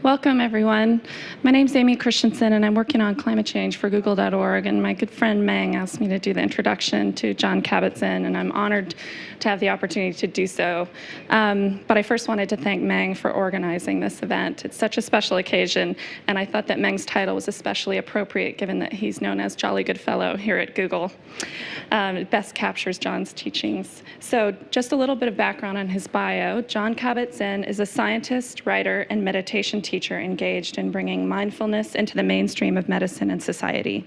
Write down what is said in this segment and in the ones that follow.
Welcome, everyone. My name's Amy Christensen, and I'm working on climate change for Google.org. And my good friend Meng asked me to do the introduction to Jon Kabat-Zinn, and I'm honored to have the opportunity to do so. But I first wanted to thank Meng for organizing this event. It's such a special occasion, and I thought that Meng's title was especially appropriate given that he's known as Jolly Good Fellow here at Google. It best captures Jon's teachings. So just a little bit of background on his bio. Jon Kabat-Zinn is a scientist, writer, and meditation teacher engaged in bringing mindfulness into the mainstream of medicine and society.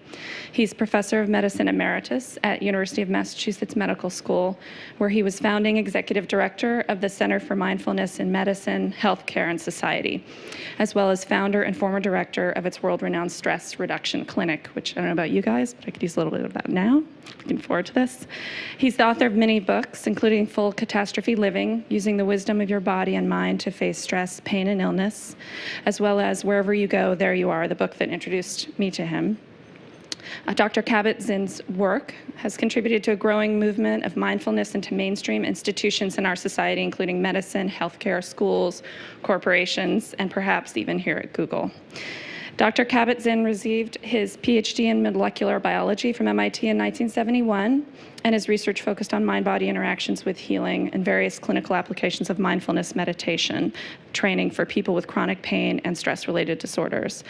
He's professor of medicine emeritus at University of Massachusetts Medical School, where he was founding executive director of the Center for Mindfulness in Medicine, Healthcare, and Society, as well as founder and former director of its world-renowned stress reduction clinic, which I don't know about you guys, but I could use a little bit of that now. Looking forward to this. He's the author of many books, including Full Catastrophe Living, Using the Wisdom of Your Body and Mind to Face Stress, Pain, and Illness, as well as Wherever You Go, There You Are, the book that introduced me to him. Dr. Kabat-Zinn's work has contributed to a growing movement of mindfulness into mainstream institutions in our society, including medicine, healthcare, schools, corporations, and perhaps even here at Google. Dr. Kabat-Zinn received his PhD in molecular biology from MIT in 1971, and his research focused on mind-body interactions with healing and various clinical applications of mindfulness meditation, training for people with chronic pain and stress-related disorders.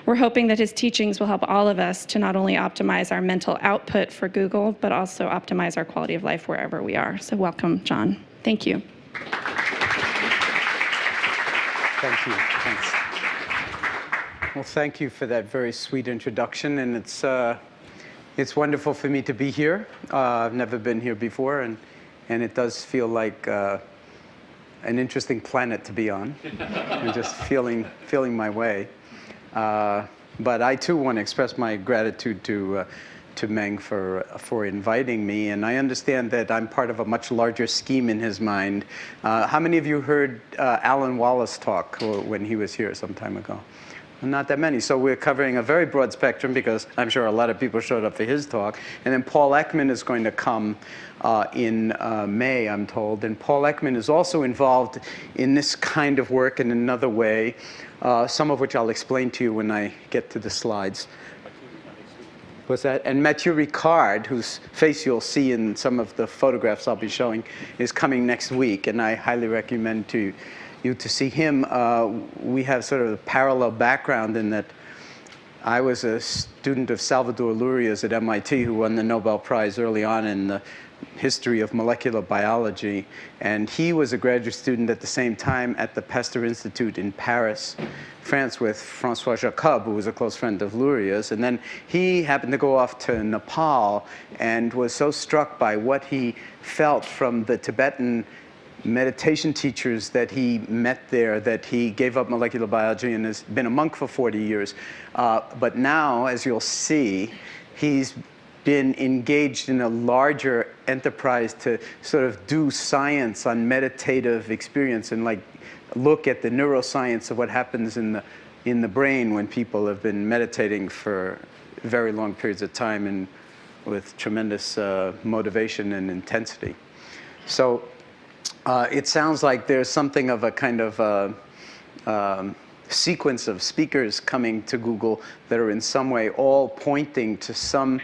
We're hoping that his teachings will help all of us to not only optimize our mental output for Google, but also optimize our quality of life wherever we are. So welcome, Jon. Thank you. Thank you. Thanks. Well, thank you for that very sweet introduction, and it's wonderful for me to be here. I've never been here before, and it does feel like an interesting planet to be on. I'm just feeling my way. But I too want to express my gratitude to Meng for inviting me, and I understand that I'm part of a much larger scheme in his mind. How many of you heard Alan Wallace talk when he was here some time ago? Not that many. So we're covering a very broad spectrum because I'm sure a lot of people showed up for his talk. And then Paul Ekman is going to come in May, I'm told. And Paul Ekman is also involved in this kind of work in another way, some of which I'll explain to you when I get to the slides. What's that? And Mathieu Ricard, whose face you'll see in some of the photographs I'll be showing, is coming next week. And I highly recommend to you to see him. We have sort of a parallel background in that I was a student of Salvador Luria's at MIT, who won the Nobel Prize early on in the history of molecular biology. And he was a graduate student at the same time at the Pasteur Institute in Paris, France, with François Jacob, who was a close friend of Luria's. And then he happened to go off to Nepal and was so struck by what he felt from the Tibetan meditation teachers that he met there that he gave up molecular biology and has been a monk for 40 years. But now, as you'll see, he's been engaged in a larger enterprise to sort of do science on meditative experience and like look at the neuroscience of what happens in the brain when people have been meditating for very long periods of time and with tremendous motivation and intensity. So it sounds like there's something of a kind of sequence of speakers coming to Google that are in some way all pointing to some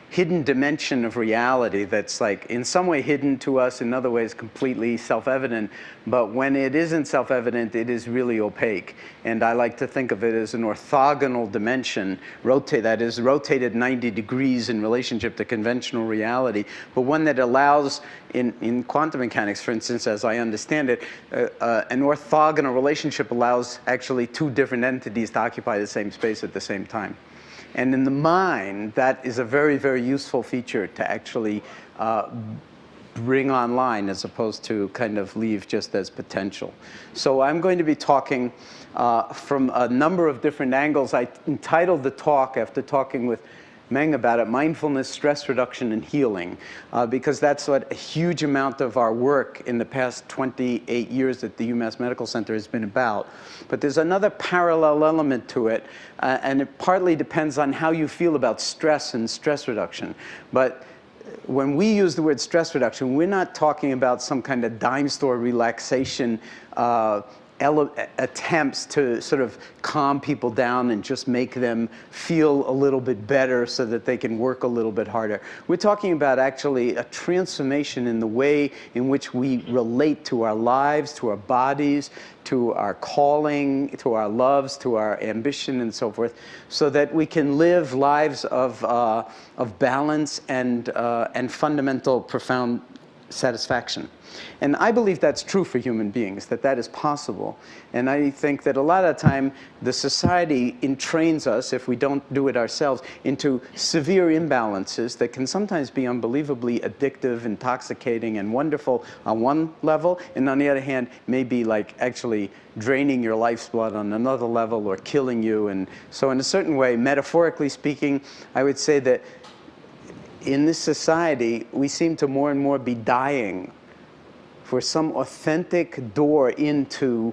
hidden dimension of reality that's like in some way hidden to us, in other ways completely self-evident. But when it isn't self-evident, it is really opaque. And I like to think of it as an orthogonal dimension, that is rotated 90 degrees in relationship to conventional reality, but one that allows, in quantum mechanics, for instance, as I understand it, an orthogonal relationship allows actually two different entities to occupy the same space at the same time. And in the mind, that is a very, very useful feature to actually bring online as opposed to kind of leave just as potential. So I'm going to be talking from a number of different angles. I entitled the talk, after talking with Meng about it, Mindfulness, Stress Reduction, and Healing, because that's what a huge amount of our work in the past 28 years at the UMass Medical Center has been about. But there's another parallel element to it, and it partly depends on how you feel about stress and stress reduction. But when we use the word stress reduction, we're not talking about some kind of dime store relaxation attempts to sort of calm people down and just make them feel a little bit better so that they can work a little bit harder. We're talking about actually a transformation in the way in which we relate to our lives, to our bodies, to our calling, to our loves, to our ambition, and so forth, so that we can live lives of balance and fundamental, profound satisfaction. And I believe that's true for human beings, that is possible. And I think that a lot of the time, the society entrains us, if we don't do it ourselves, into severe imbalances that can sometimes be unbelievably addictive, intoxicating, and wonderful on one level, and on the other hand, maybe like actually draining your life's blood on another level or killing you. And so in a certain way, metaphorically speaking, I would say that in this society, we seem to more and more be dying for some authentic door into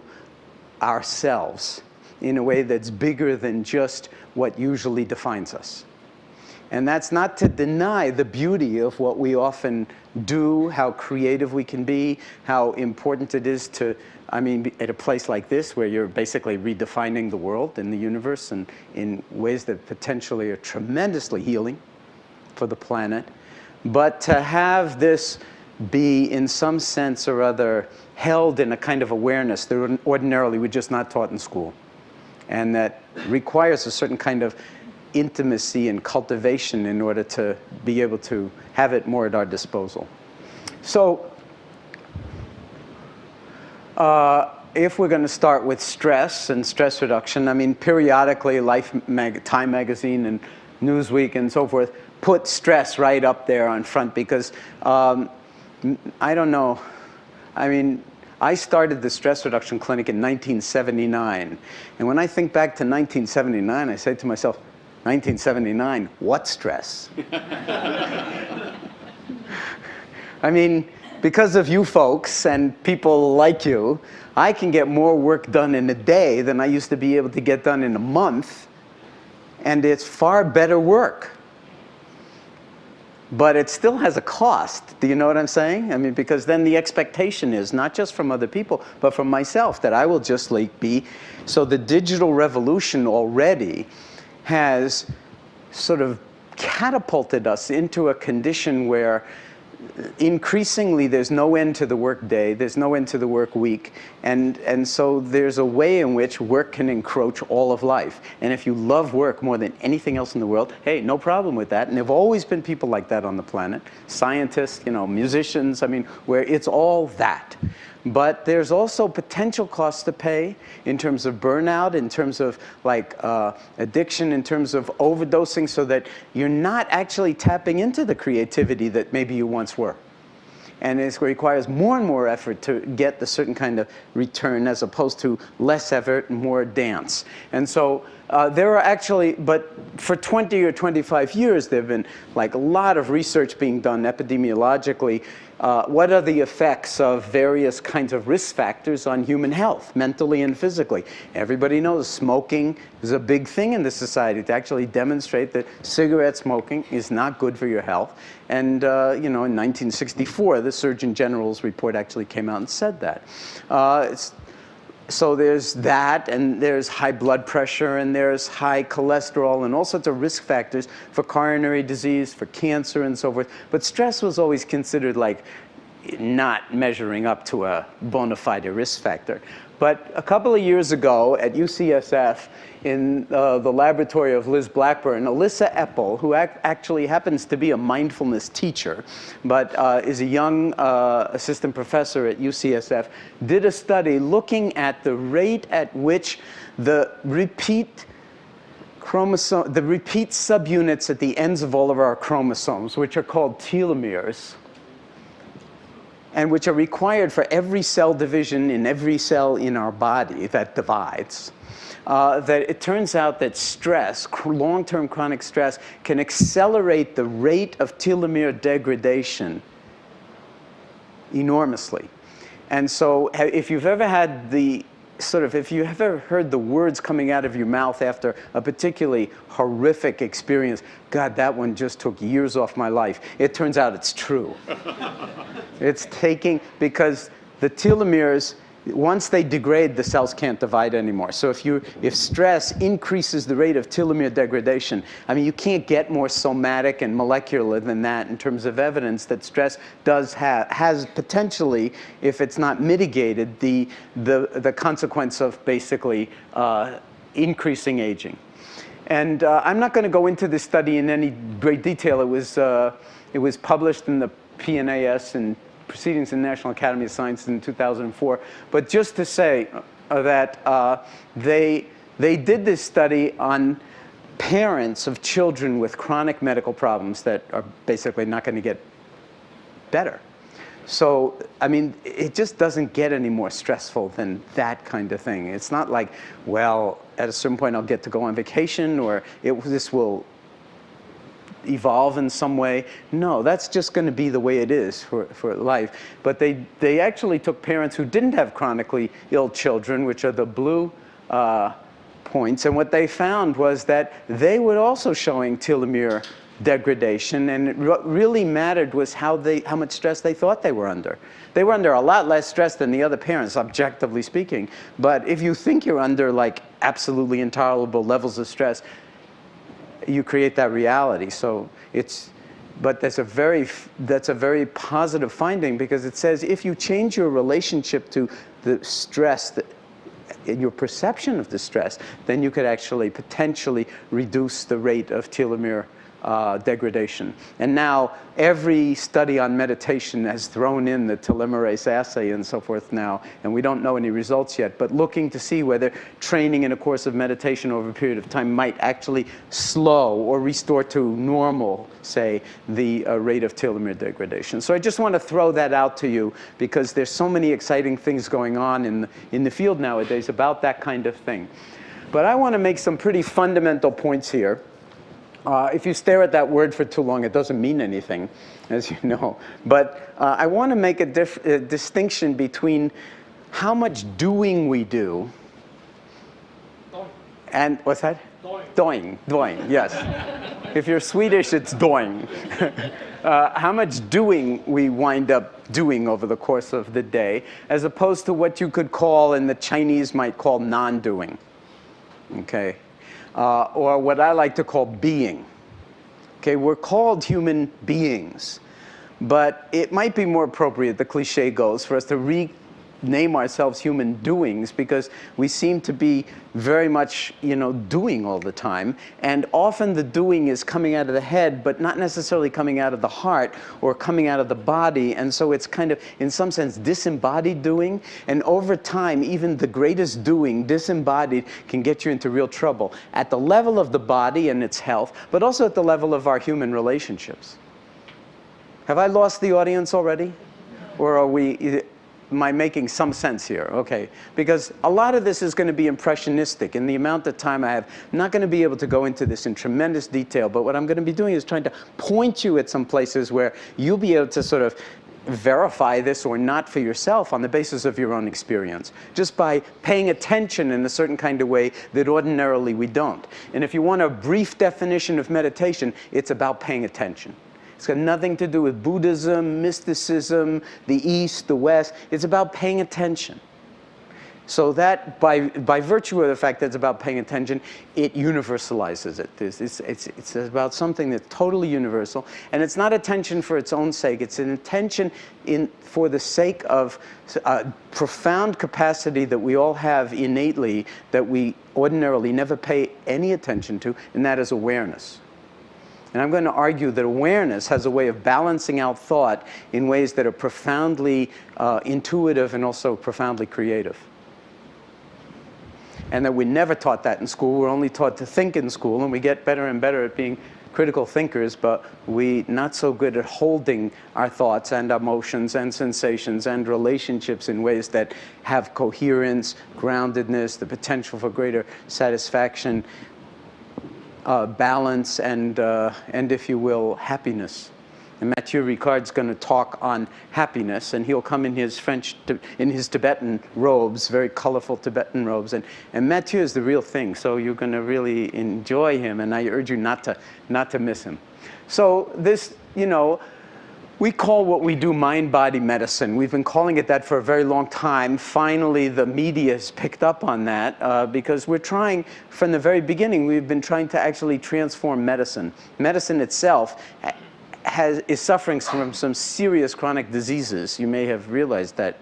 ourselves in a way that's bigger than just what usually defines us. And that's not to deny the beauty of what we often do, how creative we can be, how important it is to, I mean, at a place like this where you're basically redefining the world and the universe and in ways that potentially are tremendously healing for the planet. But to have this be, in some sense or other, held in a kind of awareness that ordinarily we're just not taught in school, and that requires a certain kind of intimacy and cultivation in order to be able to have it more at our disposal. So, if we're going to start with stress and stress reduction, I mean, periodically, Time magazine and Newsweek and so forth put stress right up there on front because I don't know. I mean, I started the stress reduction clinic in 1979. And when I think back to 1979, I say to myself, 1979, what stress? I mean, because of you folks and people like you, I can get more work done in a day than I used to be able to get done in a month. And it's far better work. But it still has a cost. Do you know what I'm saying? I mean, because then the expectation is not just from other people, but from myself, that I will just like be. So the digital revolution already has sort of catapulted us into a condition where increasingly there's no end to the work day, there's no end to the work week, and so there's a way in which work can encroach all of life. And if you love work more than anything else in the world, hey, no problem with that. And there have always been people like that on the planet, scientists, you know, musicians, I mean, where it's all that. But there's also potential costs to pay in terms of burnout, in terms of like addiction, in terms of overdosing, so that you're not actually tapping into the creativity that maybe you once were. And it requires more and more effort to get the certain kind of return as opposed to less effort and more dance. And so there are actually, but for 20 or 25 years, there have been like a lot of research being done epidemiologically. What are the effects of various kinds of risk factors on human health, mentally and physically? Everybody knows smoking is a big thing in this society to actually demonstrate that cigarette smoking is not good for your health. And you know, in 1964, the Surgeon General's report actually came out and said that. So there's that, and there's high blood pressure, and there's high cholesterol, and all sorts of risk factors for coronary disease, for cancer, and so forth. But stress was always considered like not measuring up to a bona fide risk factor. But a couple of years ago at UCSF, in the laboratory of Liz Blackburn, Alyssa Epple, who actually happens to be a mindfulness teacher, but is a young assistant professor at UCSF, did a study looking at the rate at which the repeat subunits at the ends of all of our chromosomes, which are called telomeres, and which are required for every cell division in every cell in our body that divides, that it turns out that stress, long-term chronic stress, can accelerate the rate of telomere degradation enormously. And so if you've ever had the if you have ever heard the words coming out of your mouth after a particularly horrific experience, God, that one just took years off my life, it turns out it's true. It's taking, because the telomeres once they degrade, the cells can't divide anymore. So if stress increases the rate of telomere degradation, I mean, you can't get more somatic and molecular than that in terms of evidence that stress has potentially, if it's not mitigated, the consequence of basically increasing aging. And I'm not going to go into this study in any great detail. It was published in the PNAS and Proceedings in the National Academy of Sciences in 2004. But just to say that they did this study on parents of children with chronic medical problems that are basically not going to get better. So, I mean, it just doesn't get any more stressful than that kind of thing. It's not like, well, at a certain point I'll get to go on vacation, or this will evolve in some way. No, that's just going to be the way it is for life. But they actually took parents who didn't have chronically ill children, which are the blue points, and what they found was that they were also showing telomere degradation, and what really mattered was how much stress they thought they were under. They were under a lot less stress than the other parents, objectively speaking. But if you think you're under like absolutely intolerable levels of stress, you create that reality. So but that's a very positive finding, because it says if you change your relationship to the stress, in your perception of the stress, then you could actually potentially reduce the rate of telomere degradation. And now every study on meditation has thrown in the telomerase assay and so forth now, and we don't know any results yet, but looking to see whether training in a course of meditation over a period of time might actually slow or restore to normal, say, the rate of telomere degradation. So I just want to throw that out to you, because there's so many exciting things going on in the field nowadays about that kind of thing. But I want to make some pretty fundamental points here. If you stare at that word for too long, it doesn't mean anything, as you know. But I want to make a distinction between how much doing we do and, what's that? Doing, yes. If you're Swedish, it's doing. How much doing we wind up doing over the course of the day, as opposed to what you could call, and the Chinese might call, non-doing, okay? Or what I like to call being. Okay, we're called human beings, but it might be more appropriate, the cliche goes, for us to rename ourselves human doings, because we seem to be very much, doing all the time, and often the doing is coming out of the head, but not necessarily coming out of the heart or coming out of the body, and so it's kind of, in some sense, disembodied doing, and over time, even the greatest doing, disembodied, can get you into real trouble, at the level of the body and its health, but also at the level of our human relationships. Have I lost the audience already? Or am I making some sense here? Okay, because a lot of this is going to be impressionistic. In the amount of time I have, I'm not going to be able to go into this in tremendous detail, but what I'm going to be doing is trying to point you at some places where you'll be able to sort of verify this or not for yourself on the basis of your own experience, just by paying attention in a certain kind of way that ordinarily we don't. And if you want a brief definition of meditation, it's about paying attention. It's got nothing to do with Buddhism, mysticism, the East, the West. It's about paying attention. So that, by virtue of the fact that it's about paying attention, it universalizes it. It's about something that's totally universal. And it's not attention for its own sake. It's an attention for the sake of a profound capacity that we all have innately that we ordinarily never pay any attention to, and that is awareness. And I'm going to argue that awareness has a way of balancing out thought in ways that are profoundly intuitive and also profoundly creative. And that we're never taught that in school. We're only taught to think in school, and we get better and better at being critical thinkers, but we're not so good at holding our thoughts and emotions and sensations and relationships in ways that have coherence, groundedness, the potential for greater satisfaction, balance, and if you will, happiness. And Mathieu Ricard's going to talk on happiness, and he'll come in his Tibetan robes, very colorful Tibetan robes, and Mathieu is the real thing, so you're going to really enjoy him, and I urge you not to miss him. So this, We call what we do mind-body medicine. We've been calling it that for a very long time. Finally, the media has picked up on that because we're trying, from the very beginning, we've been trying to actually transform medicine. Medicine itself is suffering from some serious chronic diseases. You may have realized that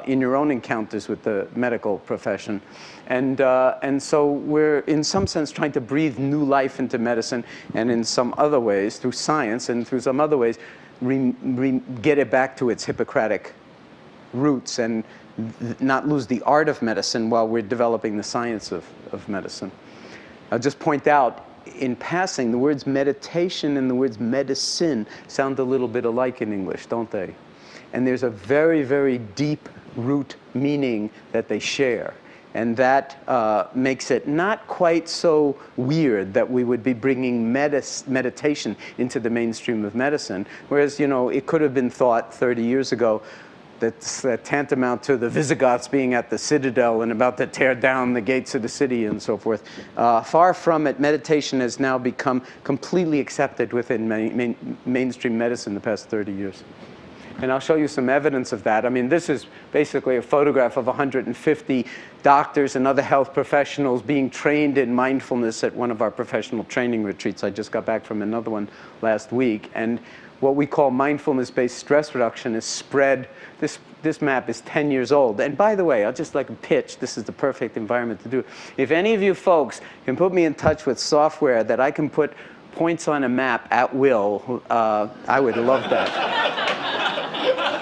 in your own encounters with the medical profession. And so we're, in some sense, trying to breathe new life into medicine, and in some other ways, through science, and through some other ways, get it back to its Hippocratic roots and not lose the art of medicine while we're developing the science of medicine. I'll just point out, in passing, the words meditation and the words medicine sound a little bit alike in English, don't they? And there's a very, very deep root meaning that they share. And that makes it not quite so weird that we would be bringing meditation into the mainstream of medicine. Whereas, you know, it could have been thought 30 years ago that's tantamount to the Visigoths being at the citadel and about to tear down the gates of the city and so forth. Far from it, meditation has now become completely accepted within mainstream medicine the past 30 years. And I'll show you some evidence of that. I mean, this is basically a photograph of 150 doctors and other health professionals being trained in mindfulness at one of our professional training retreats. I just got back from another one last week. And what we call mindfulness-based stress reduction is spread. This map is 10 years old. And by the way, I'll just like pitch, this is the perfect environment to do it. If any of you folks can put me in touch with software that I can put points on a map at will, I would love that.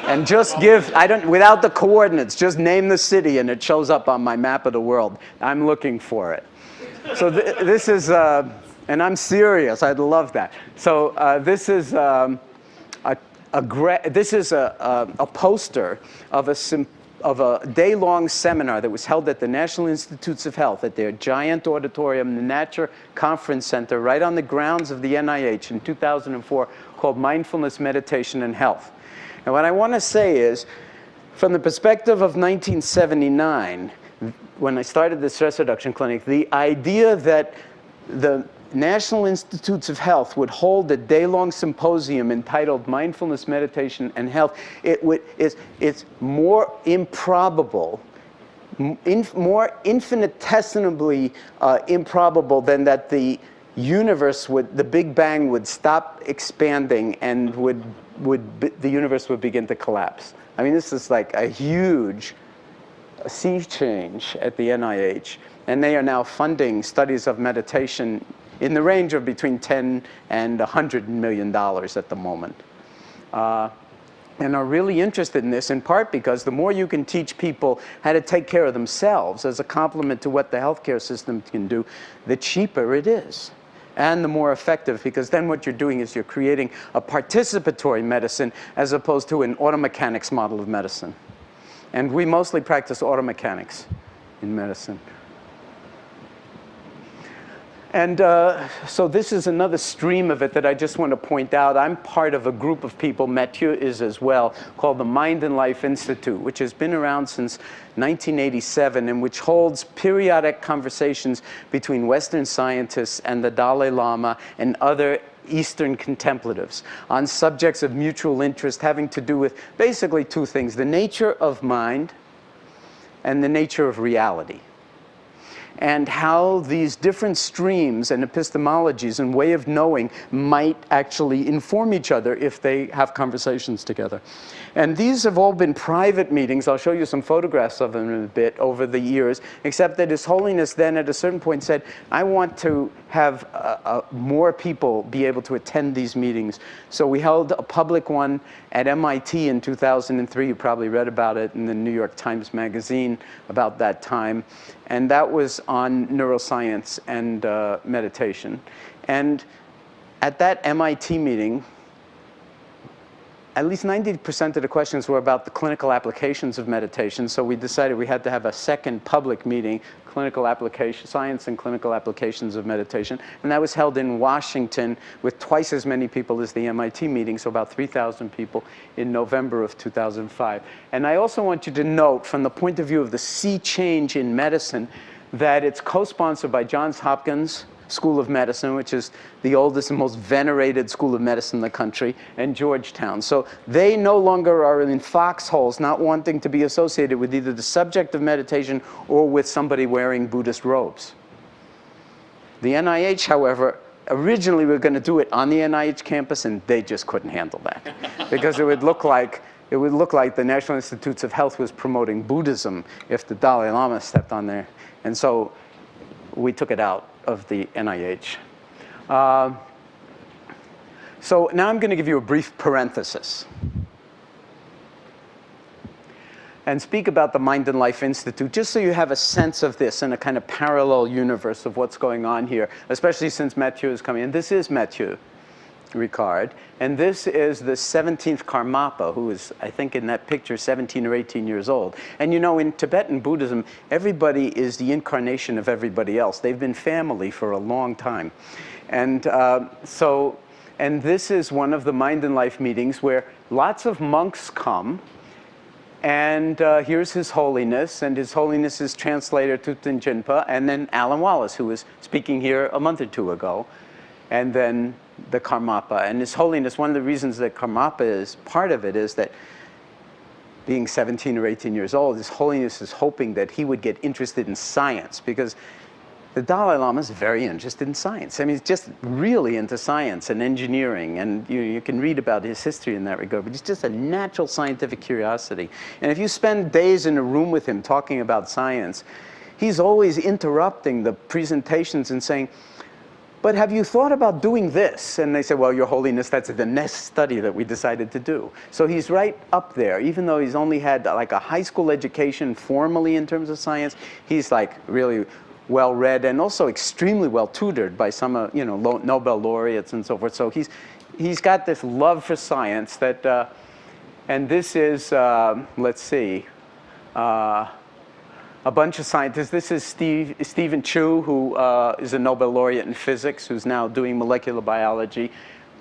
And just give, without the coordinates, just name the city and it shows up on my map of the world. I'm looking for it. So this is, and I'm serious, I'd love that. So this is a poster of a day-long seminar that was held at the National Institutes of Health at their giant auditorium, the Natcher Conference Center, right on the grounds of the NIH in 2004, called Mindfulness, Meditation, and Health. And what I want to say is, from the perspective of 1979, when I started the stress reduction clinic, the idea that the National Institutes of Health would hold a day-long symposium entitled Mindfulness, Meditation, and Health, it's more improbable, more infinitesimally improbable than that the universe the Big Bang would stop expanding and the universe would begin to collapse. I mean, this is like a huge sea change at the NIH, and they are now funding studies of meditation in the range of between $10 and $100 million at the moment. And are really interested in this, in part because the more you can teach people how to take care of themselves as a complement to what the healthcare system can do, the cheaper it is. And the more effective, because then what you're doing is you're creating a participatory medicine as opposed to an automechanics model of medicine. And we mostly practice automechanics in medicine. And so this is another stream of it that I just want to point out. I'm part of a group of people, Mathieu is as well, called the Mind and Life Institute, which has been around since 1987 and which holds periodic conversations between Western scientists and the Dalai Lama and other Eastern contemplatives on subjects of mutual interest having to do with basically two things: the nature of mind and the nature of reality, and how these different streams and epistemologies and way of knowing might actually inform each other if they have conversations together. And these have all been private meetings. I'll show you some photographs of them in a bit over the years, except that His Holiness then at a certain point said, I want to have more people be able to attend these meetings. So we held a public one at MIT in 2003. You probably read about it in the New York Times Magazine about that time. And that was on neuroscience and meditation. And at that MIT meeting, at least 90% of the questions were about the clinical applications of meditation. So we decided we had to have a second public meeting, clinical application, science and clinical applications of meditation. And that was held in Washington with twice as many people as the MIT meeting, so about 3,000 people in November of 2005. And I also want you to note, from the point of view of the sea change in medicine, that it's co-sponsored by Johns Hopkins, School of Medicine, which is the oldest and most venerated school of medicine in the country, and Georgetown. So they no longer are in foxholes, not wanting to be associated with either the subject of meditation or with somebody wearing Buddhist robes. The NIH, however, originally we were going to do it on the NIH campus, and they just couldn't handle that because it would look like the National Institutes of Health was promoting Buddhism if the Dalai Lama stepped on there. And so we took it out of the NIH. So now I'm going to give you a brief parenthesis and speak about the Mind and Life Institute, just so you have a sense of this in a kind of parallel universe of what's going on here, especially since Mathieu is coming in. This is Mathieu Ricard, and this is the 17th Karmapa, who is, I think in that picture, 17 or 18 years old. And you know, in Tibetan Buddhism, everybody is the incarnation of everybody else. They've been family for a long time. And and this is one of the Mind and Life meetings where lots of monks come. And here's His Holiness, and His Holiness's translator, Thupten Jinpa, and then Alan Wallace, who was speaking here a month or two ago, and then the Karmapa. And His Holiness, one of the reasons that Karmapa is part of it is that being 17 or 18 years old, His Holiness is hoping that he would get interested in science, because the Dalai Lama is very interested in science. I mean, he's just really into science and engineering, and you can read about his history in that regard, but he's just a natural scientific curiosity. And if you spend days in a room with him talking about science, he's always interrupting the presentations and saying, but have you thought about doing this? And they say, well, Your Holiness, that's the next study that we decided to do. So he's right up there. Even though he's only had like a high school education formally in terms of science, he's like really well-read and also extremely well-tutored by some Nobel laureates and so forth. So he's got this love for science that, and this is, let's see, a bunch of scientists. This is Stephen Chu, who is a Nobel laureate in physics, who's now doing molecular biology.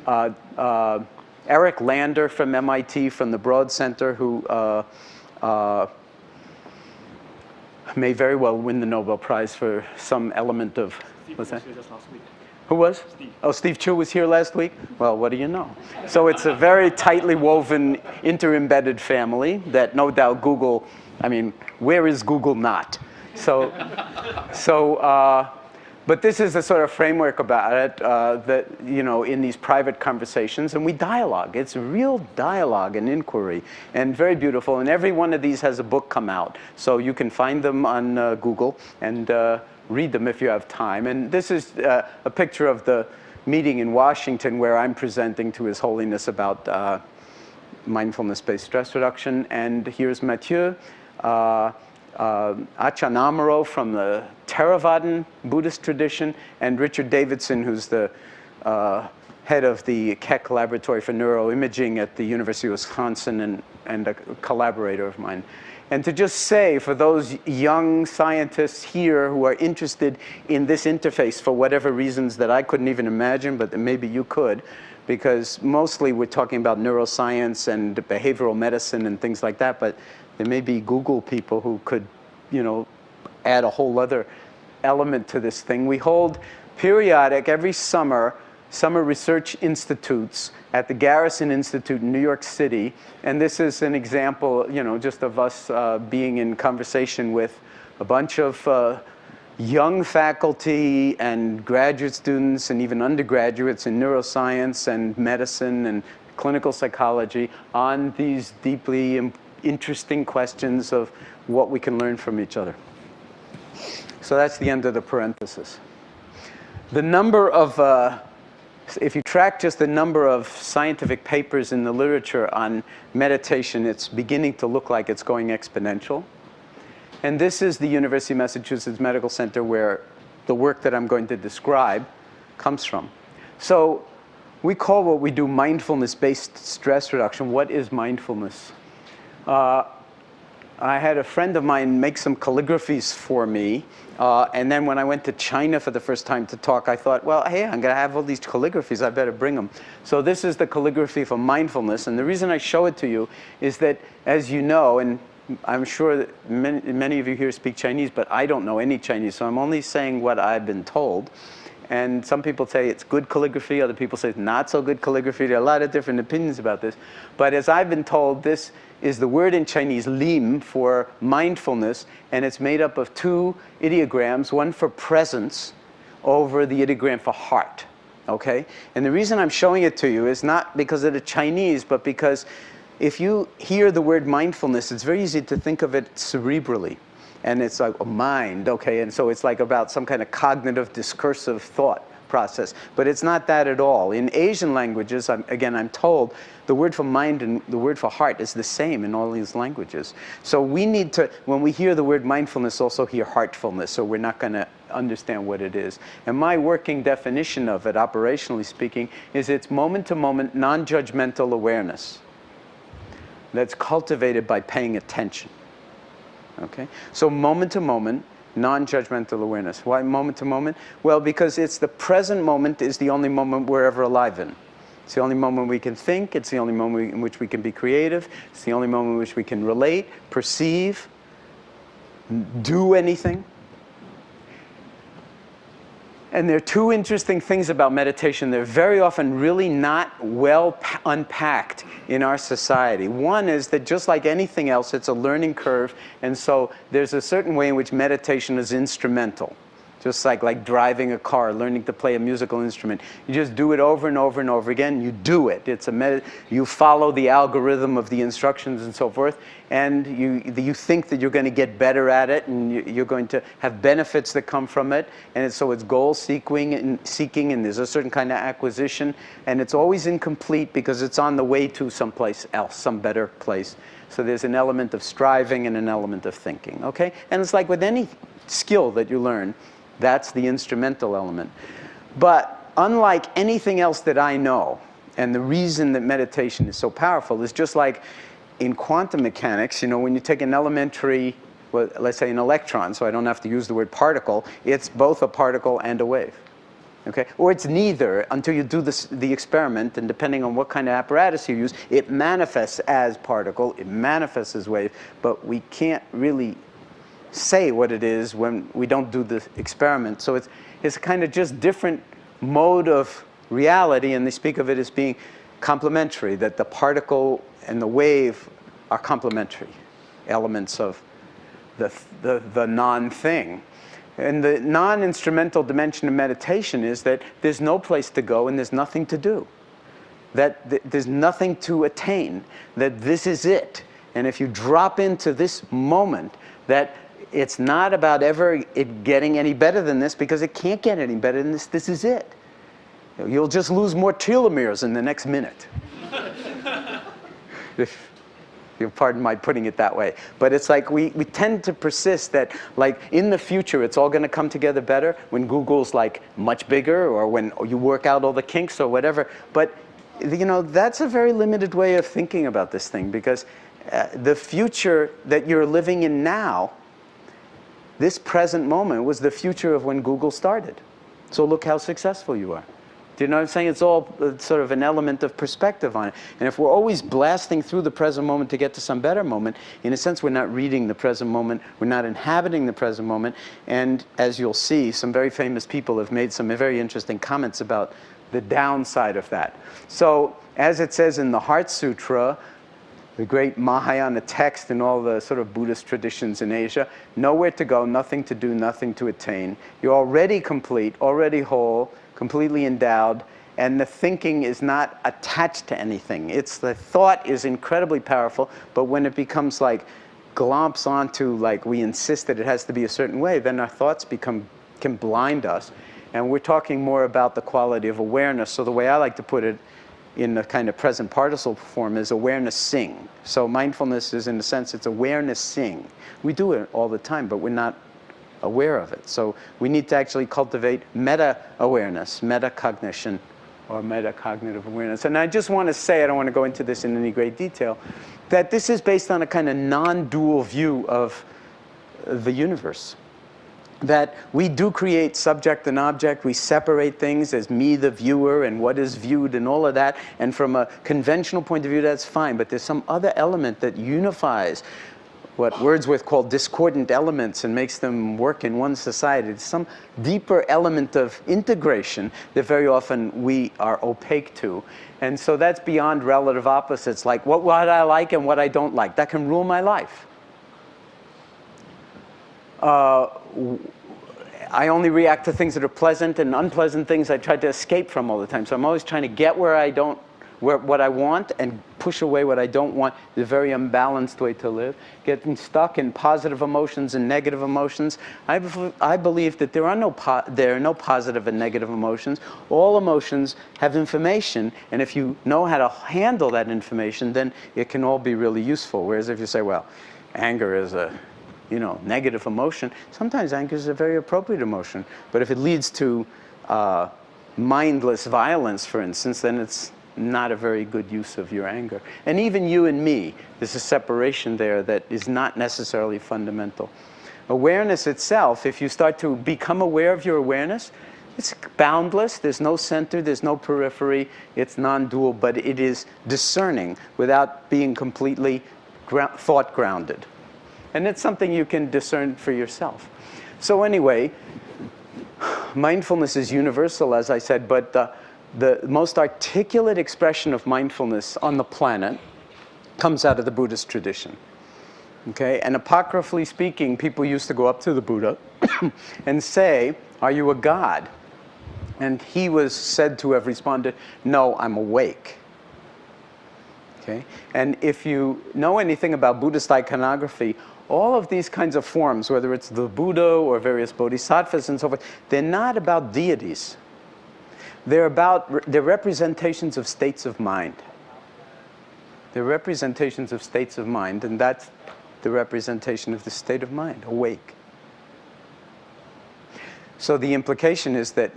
Eric Lander from MIT, from the Broad Center, who may very well win the Nobel Prize for some element of, what's that? Just last week. Who was? Steve. Oh, Steve Chu was here last week? Well, what do you know? So it's a very tightly woven, inter-embedded family that no doubt Google, I mean, where is Google not? But this is the sort of framework about it that, in these private conversations, and we dialogue. It's real dialogue and inquiry, and very beautiful. And every one of these has a book come out, so you can find them on Google and read them if you have time. And this is a picture of the meeting in Washington where I'm presenting to His Holiness about mindfulness-based stress reduction. And here's Mathieu. Achan Amaro from the Theravadan Buddhist tradition, and Richard Davidson, who's the head of the Keck Laboratory for Neuroimaging at the University of Wisconsin and a collaborator of mine. And to just say, for those young scientists here who are interested in this interface for whatever reasons that I couldn't even imagine, but that maybe you could, because mostly we're talking about neuroscience and behavioral medicine and things like that, but there may be Google people who could, add a whole other element to this thing. We hold periodic, every summer research institutes at the Garrison Institute in New York City. And this is an example, just of us being in conversation with a bunch of young faculty and graduate students and even undergraduates in neuroscience and medicine and clinical psychology on these deeply interesting questions of what we can learn from each other. So that's the end of the parenthesis. The number of, if you track just the number of scientific papers in the literature on meditation, it's beginning to look like it's going exponential. And this is the University of Massachusetts Medical Center where the work that I'm going to describe comes from. So we call what we do mindfulness-based stress reduction. What is mindfulness? I had a friend of mine make some calligraphies for me, and then when I went to China for the first time to talk, I thought, well, hey, I'm going to have all these calligraphies, I better bring them. So this is the calligraphy for mindfulness, and the reason I show it to you is that, as you know, and I'm sure that many of you here speak Chinese, but I don't know any Chinese, so I'm only saying what I've been told. And some people say it's good calligraphy, other people say it's not so good calligraphy. There are a lot of different opinions about this. But as I've been told, this is the word in Chinese, lim, for mindfulness, and it's made up of two ideograms, one for presence over the ideogram for heart. Okay? And the reason I'm showing it to you is not because of the Chinese, but because if you hear the word mindfulness, it's very easy to think of it cerebrally. And it's like a mind, okay? And so it's like about some kind of cognitive, discursive thought process. But it's not that at all. In Asian languages, I'm told, the word for mind and the word for heart is the same in all these languages. So we need to, when we hear the word mindfulness, also hear heartfulness, so we're not going to understand what it is. And my working definition of it, operationally speaking, is it's moment-to-moment, non-judgmental awareness that's cultivated by paying attention. Okay? So moment-to-moment, non-judgmental awareness. Why moment-to-moment? Well, because it's the present moment is the only moment we're ever alive in. It's the only moment we can think. It's the only moment in which we can be creative. It's the only moment in which we can relate, perceive, do anything. And there are two interesting things about meditation. They're very often really not well unpacked in our society. One is that just like anything else, it's a learning curve. And so there's a certain way in which meditation is instrumental. Just like driving a car, learning to play a musical instrument. You just do it over and over and over again. You do it. You follow the algorithm of the instructions and so forth. And you think that you're going to get better at it, and you're going to have benefits that come from it. And so it's goal seeking, and there's a certain kind of acquisition. And it's always incomplete because it's on the way to someplace else, some better place. So there's an element of striving and an element of thinking. Okay? And it's like with any skill that you learn, that's the instrumental element. But unlike anything else that I know, and the reason that meditation is so powerful is just like in quantum mechanics, when you take an elementary, well, let's say an electron, so I don't have to use the word particle, it's both a particle and a wave. Okay? Or it's neither until you do the experiment, and depending on what kind of apparatus you use, it manifests as particle, it manifests as wave, but we can't really say what it is when we don't do the experiment. So it's kind of just different mode of reality, and they speak of it as being complementary, that the particle and the wave are complementary elements of the non-thing. And the non-instrumental dimension of meditation is that there's no place to go and there's nothing to do. That there's nothing to attain, that this is it. And if you drop into this moment, that it's not about ever it getting any better than this, because it can't get any better than this. This is it. You'll just lose more telomeres in the next minute. If you'll pardon my putting it that way. But it's like we tend to persist that like in the future it's all going to come together better when Google's like much bigger, or when you work out all the kinks or whatever. But that's a very limited way of thinking about this thing, because the future that you're living in now, this present moment, was the future of when Google started. So look how successful you are. Do you know what I'm saying? It's all sort of an element of perspective on it. And if we're always blasting through the present moment to get to some better moment, in a sense, we're not reading the present moment. We're not inhabiting the present moment. And as you'll see, some very famous people have made some very interesting comments about the downside of that. So as it says in the Heart Sutra, the great Mahayana text in all the sort of Buddhist traditions in Asia, nowhere to go, nothing to do, nothing to attain. You're already complete, already whole, completely endowed, and the thinking is not attached to anything. The thought is incredibly powerful, but when it becomes like glomps onto, like we insist that it has to be a certain way, then our thoughts can blind us. And we're talking more about the quality of awareness. So the way I like to put it, in the kind of present participle form, is awareness sing. So mindfulness is, in a sense, it's awareness sing. We do it all the time, but we're not aware of it. So we need to actually cultivate meta-awareness, metacognition, or metacognitive awareness. And I just want to say, I don't want to go into this in any great detail, that this is based on a kind of non-dual view of the universe. That we do create subject and object. We separate things as me, the viewer, and what is viewed, and all of that. And from a conventional point of view, that's fine. But there's some other element that unifies what Wordsworth called discordant elements and makes them work in one society. It's some deeper element of integration that very often we are opaque to. And so that's beyond relative opposites, like what I like and what I don't like. That can rule my life. I only react to things that are pleasant, and unpleasant things I try to escape from all the time. So I'm always trying to get what I want and push away what I don't want. It's a very unbalanced way to live. Getting stuck in positive emotions and negative emotions. I believe that there are no positive and negative emotions. All emotions have information, and if you know how to handle that information, then it can all be really useful. Whereas if you say, well, anger is a negative emotion, sometimes anger is a very appropriate emotion. But if it leads to mindless violence, for instance, then it's not a very good use of your anger. And even you and me, there's a separation there that is not necessarily fundamental. Awareness itself, if you start to become aware of your awareness, it's boundless, there's no center, there's no periphery, it's non-dual, but it is discerning without being completely thought grounded. And it's something you can discern for yourself. So anyway, mindfulness is universal, as I said, but the most articulate expression of mindfulness on the planet comes out of the Buddhist tradition. Okay? And apocryphally speaking, people used to go up to the Buddha and say, "Are you a god?" And he was said to have responded, "No, I'm awake." Okay? And if you know anything about Buddhist iconography, all of these kinds of forms, whether it's the Buddha or various bodhisattvas and so forth, they're not about deities. They're representations of states of mind. They're representations of states of mind, and that's the representation of the state of mind, awake. So the implication is that,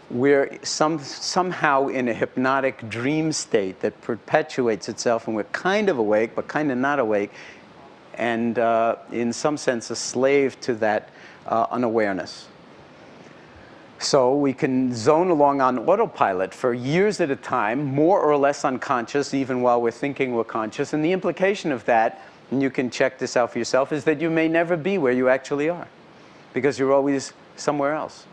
we're somehow in a hypnotic dream state that perpetuates itself, and we're kind of awake, but kind of not awake, and in some sense a slave to that unawareness. So we can zone along on autopilot for years at a time, more or less unconscious, even while we're thinking we're conscious. And the implication of that, and you can check this out for yourself, is that you may never be where you actually are, because you're always somewhere else.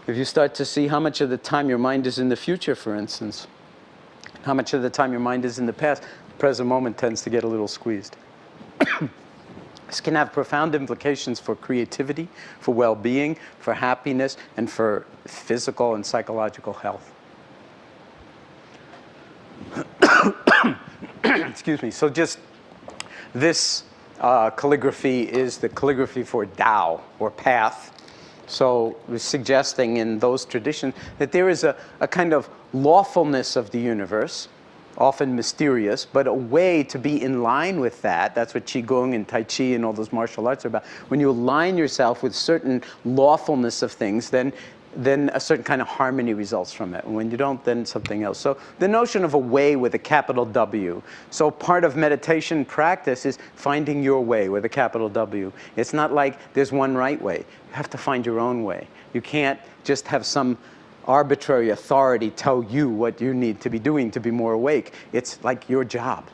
If you start to see how much of the time your mind is in the future, for instance, how much of the time your mind is in the past, the present moment tends to get a little squeezed. This can have profound implications for creativity, for well-being, for happiness, and for physical and psychological health. Excuse me. So just this calligraphy is the calligraphy for Tao, or path. So we're suggesting in those traditions that there is a kind of lawfulness of the universe, often mysterious, but a way to be in line with that. That's what Qigong and Tai Chi and all those martial arts are about. When you align yourself with certain lawfulness of things, then a certain kind of harmony results from it. And when you don't, then something else. So the notion of a way with a capital W. So part of meditation practice is finding your way with a capital W. It's not like there's one right way. You have to find your own way. You can't just have some arbitrary authority tell you what you need to be doing to be more awake. It's like your job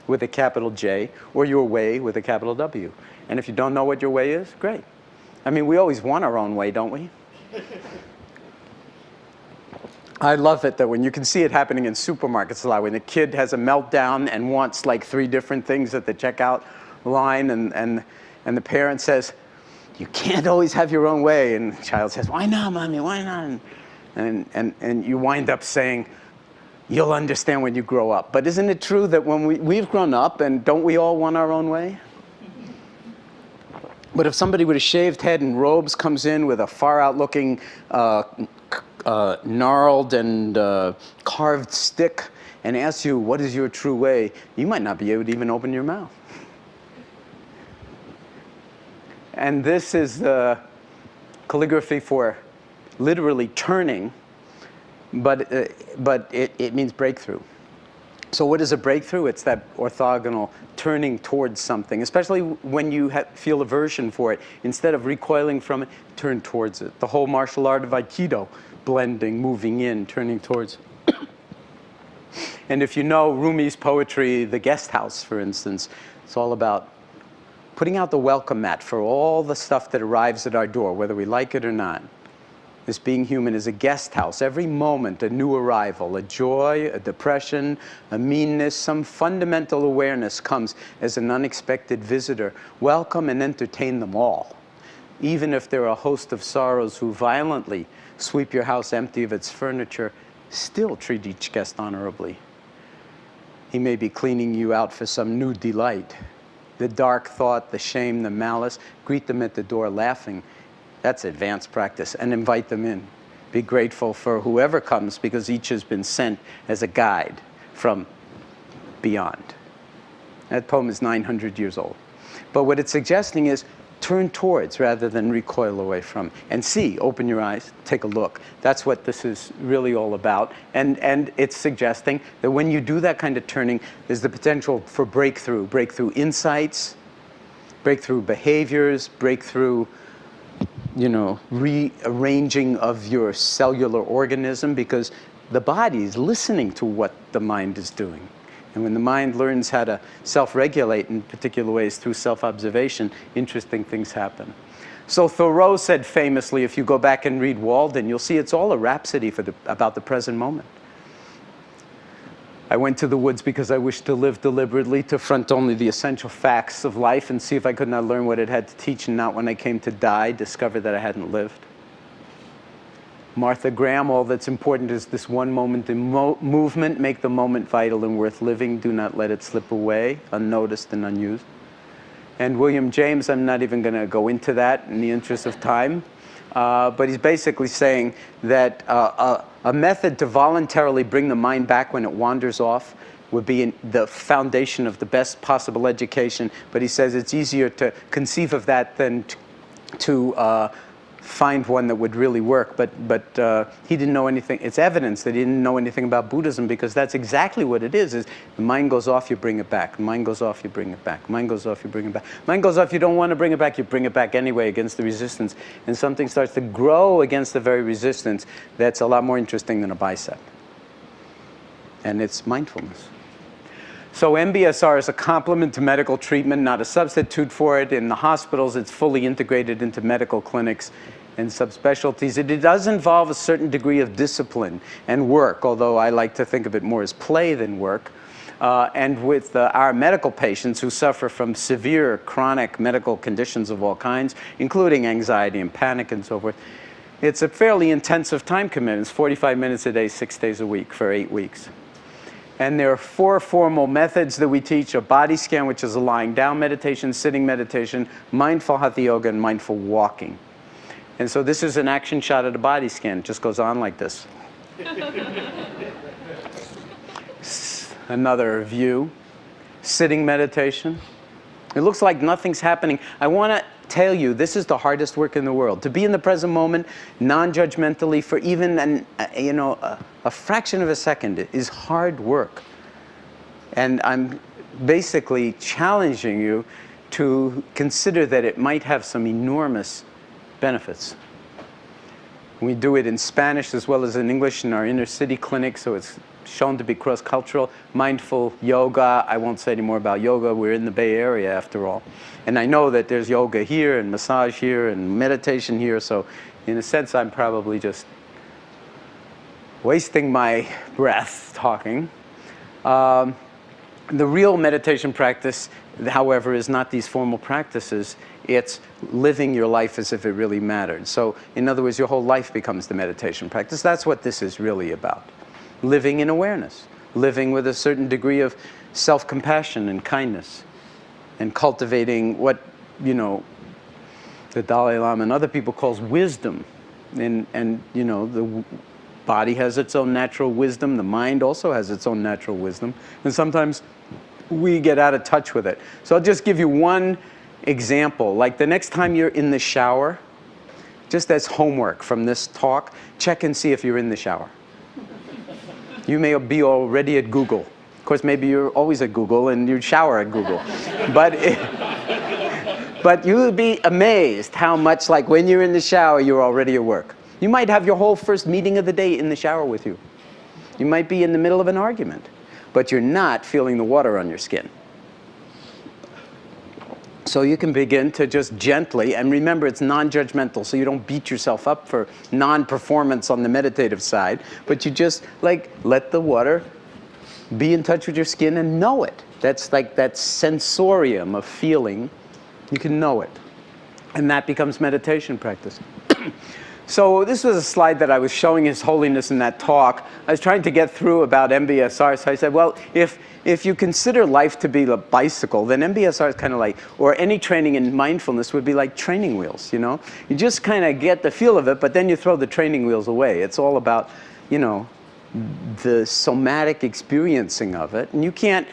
with a capital J, or your way with a capital W. And if you don't know what your way is, great. I mean, we always want our own way, don't we? I love it that when you can see it happening in supermarkets a lot, when the kid has a meltdown and wants like 3 different things at the checkout line, and the parent says, "You can't always have your own way," and the child says, "Why not, Mommy, why not?" And you wind up saying, "You'll understand when you grow up." But isn't it true that when we've grown up, and don't we all want our own way? But if somebody with a shaved head and robes comes in with a far-out looking, gnarled and carved stick and asks you, "What is your true way?" you might not be able to even open your mouth. And this is the calligraphy for literally turning, but it means breakthrough. So what is a breakthrough? It's that orthogonal turning towards something, especially when you feel aversion for it. Instead of recoiling from it, turn towards it. The whole martial art of Aikido, blending, moving in, turning towards. And if you know Rumi's poetry, The Guest House, for instance, it's all about putting out the welcome mat for all the stuff that arrives at our door, whether we like it or not. This being human is a guest house. Every moment, a new arrival, a joy, a depression, a meanness, some fundamental awareness comes as an unexpected visitor. Welcome and entertain them all. Even if there are a host of sorrows who violently sweep your house empty of its furniture, still treat each guest honorably. He may be cleaning you out for some new delight. The dark thought, the shame, the malice, greet them at the door laughing. That's advanced practice, and invite them in. Be grateful for whoever comes, because each has been sent as a guide from beyond. That poem is 900 years old. But what it's suggesting is turn towards rather than recoil away from. And see, open your eyes, take a look. That's what this is really all about. And it's suggesting that when you do that kind of turning, there's the potential for breakthrough insights, breakthrough behaviors, breakthrough, rearranging of your cellular organism, because the body is listening to what the mind is doing. And when the mind learns how to self-regulate in particular ways through self-observation, interesting things happen. So Thoreau said famously, if you go back and read Walden, you'll see it's all a rhapsody about the present moment. I went to the woods because I wished to live deliberately, to front only the essential facts of life and see if I could not learn what it had to teach, and not when I came to die, discover that I hadn't lived. Martha Graham, all that's important is this one moment in movement. Make the moment vital and worth living. Do not let it slip away, unnoticed and unused. And William James, I'm not even going to go into that in the interest of time, but he's basically saying that a method to voluntarily bring the mind back when it wanders off would be the foundation of the best possible education. But he says it's easier to conceive of that than to find one that would really work. But he didn't know anything. It's evidence that he didn't know anything about Buddhism, because that's exactly what it is the mind goes off, you bring it back. The mind goes off, you bring it back. Mind goes off, you bring it back. Mind goes off, you don't want to bring it back, you bring it back anyway against the resistance. And something starts to grow against the very resistance that's a lot more interesting than a bicep. And it's mindfulness. So MBSR is a complement to medical treatment, not a substitute for it. In the hospitals, it's fully integrated into medical clinics and subspecialties. It does involve a certain degree of discipline and work, although I like to think of it more as play than work. And with our medical patients who suffer from severe chronic medical conditions of all kinds, including anxiety and panic and so forth, it's a fairly intensive time commitment. It's 45 minutes a day, 6 days a week for 8 weeks. And there are 4 formal methods that we teach: a body scan, which is a lying down meditation, sitting meditation, mindful hatha yoga, and mindful walking. And so this is an action shot at a body scan. It just goes on like this. Another view. Sitting meditation. It looks like nothing's happening. I want to tell you, this is the hardest work in the world. To be in the present moment, non-judgmentally, for even a fraction of a second is hard work. And I'm basically challenging you to consider that it might have some enormous benefits. We do it in Spanish as well as in English in our inner city clinic, so it's shown to be cross-cultural. Mindful yoga, I won't say any more about yoga. We're in the Bay Area after all. And I know that there's yoga here and massage here and meditation here, so in a sense I'm probably just wasting my breath talking. The real meditation practice, however, is not these formal practices. It's living your life as if it really mattered. So, in other words, your whole life becomes the meditation practice. That's what this is really about. Living in awareness, living with a certain degree of self-compassion and kindness, and cultivating what, the Dalai Lama and other people calls wisdom. And the body has its own natural wisdom. The mind also has its own natural wisdom. And sometimes we get out of touch with it. So I'll just give you one example. Like the next time you're in the shower, just as homework from this talk, check and see if you're in the shower. You may be already at Google. Of course, maybe you're always at Google and you shower at Google. But you'll be amazed how much, like when you're in the shower, you're already at work. You might have your whole first meeting of the day in the shower with you. You might be in the middle of an argument. but you're not feeling the water on your skin. So you can begin to just gently, and remember it's non-judgmental, so you don't beat yourself up for non-performance on the meditative side, but you just like let the water be in touch with your skin and know it. That's like that sensorium of feeling. You can know it. And that becomes meditation practice. So this was a slide that I was showing His Holiness in that talk. I was trying to get through about MBSR, so I said, well, if you consider life to be a bicycle, then MBSR is kind of like, or any training in mindfulness would be like training wheels, you know? You just kind of get the feel of it, but then you throw the training wheels away. It's all about, you know, the somatic experiencing of it. And you can't,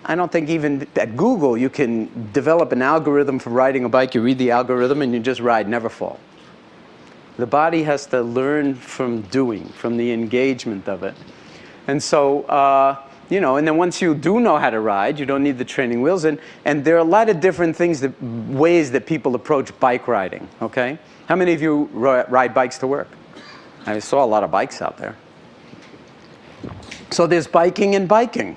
I don't think even at Google you can develop an algorithm for riding a bike. You read the algorithm and you just ride, never fall. The body has to learn from doing, from the engagement of it. And so, you know, and then once you do know how to ride, you don't need the training wheels. And there are a lot of different things, ways that people approach bike riding, okay? How many of you ride bikes to work? I saw a lot of bikes out there. So there's biking and biking.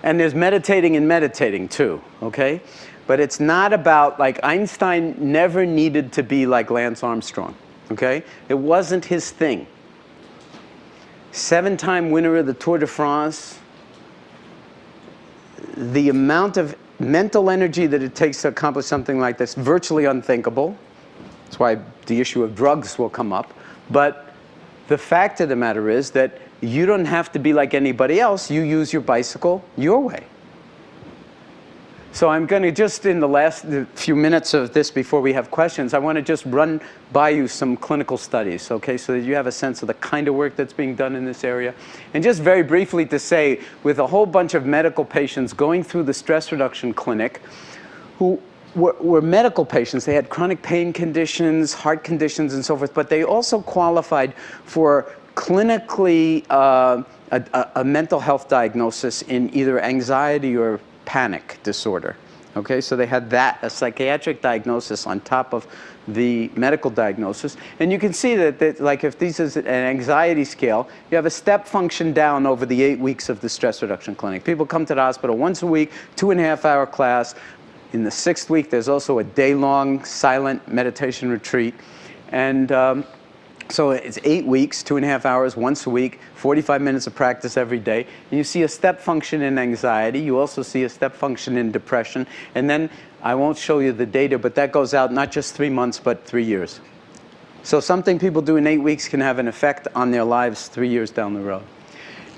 And there's meditating and meditating too, okay? But it's not about, like, Einstein never needed to be like Lance Armstrong, okay? It wasn't his thing. 7-time winner of the Tour de France. The amount of mental energy that it takes to accomplish something like this, virtually unthinkable. That's why the issue of drugs will come up. But the fact of the matter is that you don't have to be like anybody else. You use your bicycle your way. So I'm going to just, in the last few minutes of this before we have questions, I want to just run by you some clinical studies, okay, so that you have a sense of the kind of work that's being done in this area. And just very briefly to say, with a whole bunch of medical patients going through the stress reduction clinic who were medical patients, they had chronic pain conditions, heart conditions, and so forth, but they also qualified for clinically a mental health diagnosis in either anxiety or panic disorder. Okay, so they had that, a psychiatric diagnosis on top of the medical diagnosis. And you can see that like if this is an anxiety scale, you have a step function down over the 8 weeks of the stress reduction clinic. People come to the hospital once a week, 2.5-hour class. In the 6th week, there's also a day-long silent meditation retreat. And so it's 8 weeks, 2.5 hours, once a week, 45 minutes of practice every day. And you see a step function in anxiety. You also see a step function in depression. And then I won't show you the data, but that goes out not just 3 months, but 3 years. So something people do in 8 weeks can have an effect on their lives 3 years down the road.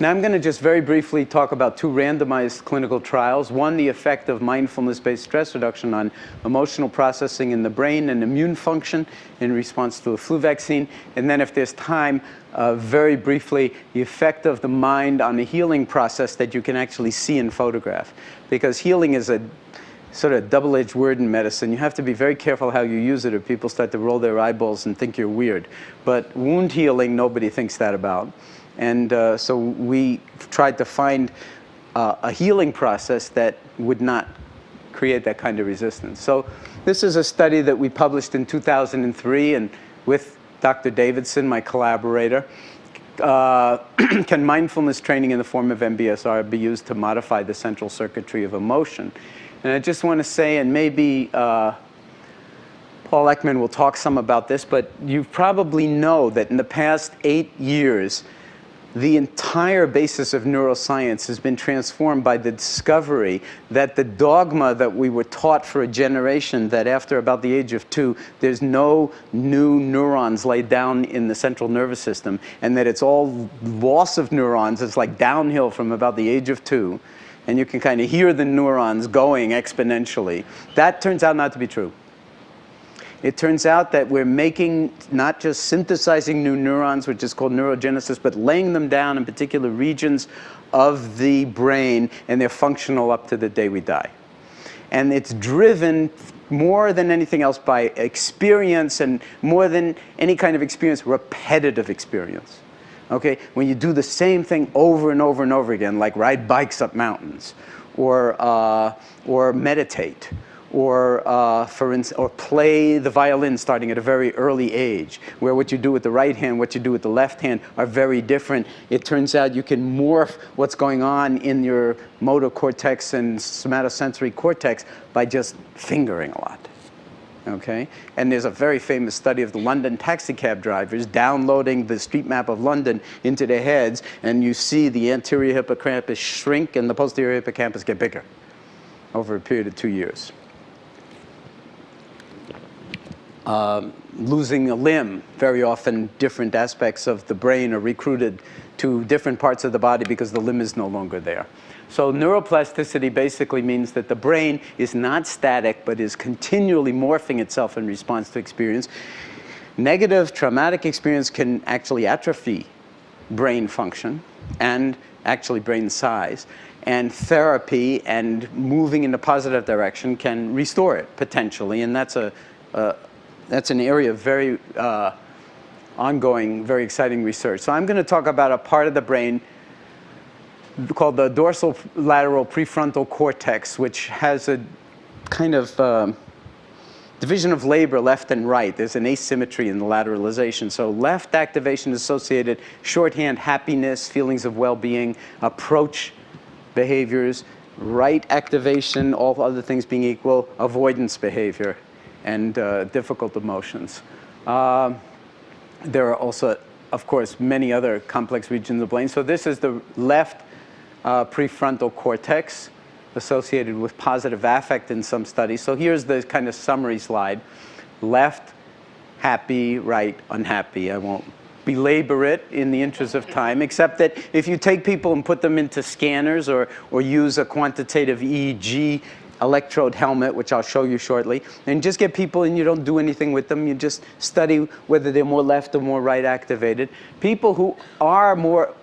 Now I'm going to just very briefly talk about 2 randomized clinical trials. One, the effect of mindfulness-based stress reduction on emotional processing in the brain and immune function in response to a flu vaccine. And then if there's time, very briefly, the effect of the mind on the healing process that you can actually see and photograph. Because healing is a sort of double-edged word in medicine. You have to be very careful how you use it or people start to roll their eyeballs and think you're weird. But wound healing, nobody thinks that about. And so we tried to find a healing process that would not create that kind of resistance. So this is a study that we published in 2003 and with Dr. Davidson, my collaborator. Can mindfulness training in the form of MBSR be used to modify the central circuitry of emotion? And I just want to say, and maybe Paul Ekman will talk some about this, but you probably know that in the past 8 years, the entire basis of neuroscience has been transformed by the discovery that the dogma that we were taught for a generation, that after about the age of 2, there's no new neurons laid down in the central nervous system, and that it's all loss of neurons. It's like downhill from about the age of 2, and you can kind of hear the neurons going exponentially. That turns out not to be true. It turns out that we're making, not just synthesizing new neurons, which is called neurogenesis, but laying them down in particular regions of the brain, and they're functional up to the day we die. And it's driven more than anything else by experience, and more than any kind of experience, repetitive experience. Okay? When you do the same thing over and over and over again, like ride bikes up mountains, or meditate, or play the violin starting at a very early age, where what you do with the right hand, what you do with the left hand are very different. It turns out you can morph what's going on in your motor cortex and somatosensory cortex by just fingering a lot. Okay? And there's a very famous study of the London taxicab drivers downloading the street map of London into their heads, and you see the anterior hippocampus shrink and the posterior hippocampus get bigger over a period of 2 years. Losing a limb, very often different aspects of the brain are recruited to different parts of the body because the limb is no longer there. So neuroplasticity basically means that the brain is not static, but is continually morphing itself in response to experience. Negative traumatic experience can actually atrophy brain function and actually brain size. And therapy and moving in a positive direction can restore it potentially, and that's an area of very ongoing, very exciting research. So I'm going to talk about a part of the brain called the dorsal lateral prefrontal cortex, which has a kind of division of labor left and right. There's an asymmetry in the lateralization. So left activation is associated shorthand, happiness, feelings of well-being, approach behaviors. Right activation, all other things being equal, avoidance behavior and difficult emotions. There are also, of course, many other complex regions of the brain. So this is the left prefrontal cortex associated with positive affect in some studies. So here's the kind of summary slide. Left, happy, right, unhappy. I won't belabor it in the interest of time, except that if you take people and put them into scanners or use a quantitative EEG electrode helmet, which I'll show you shortly, and just get people and you don't do anything with them, you just study whether they're more left or more right activated. People who are more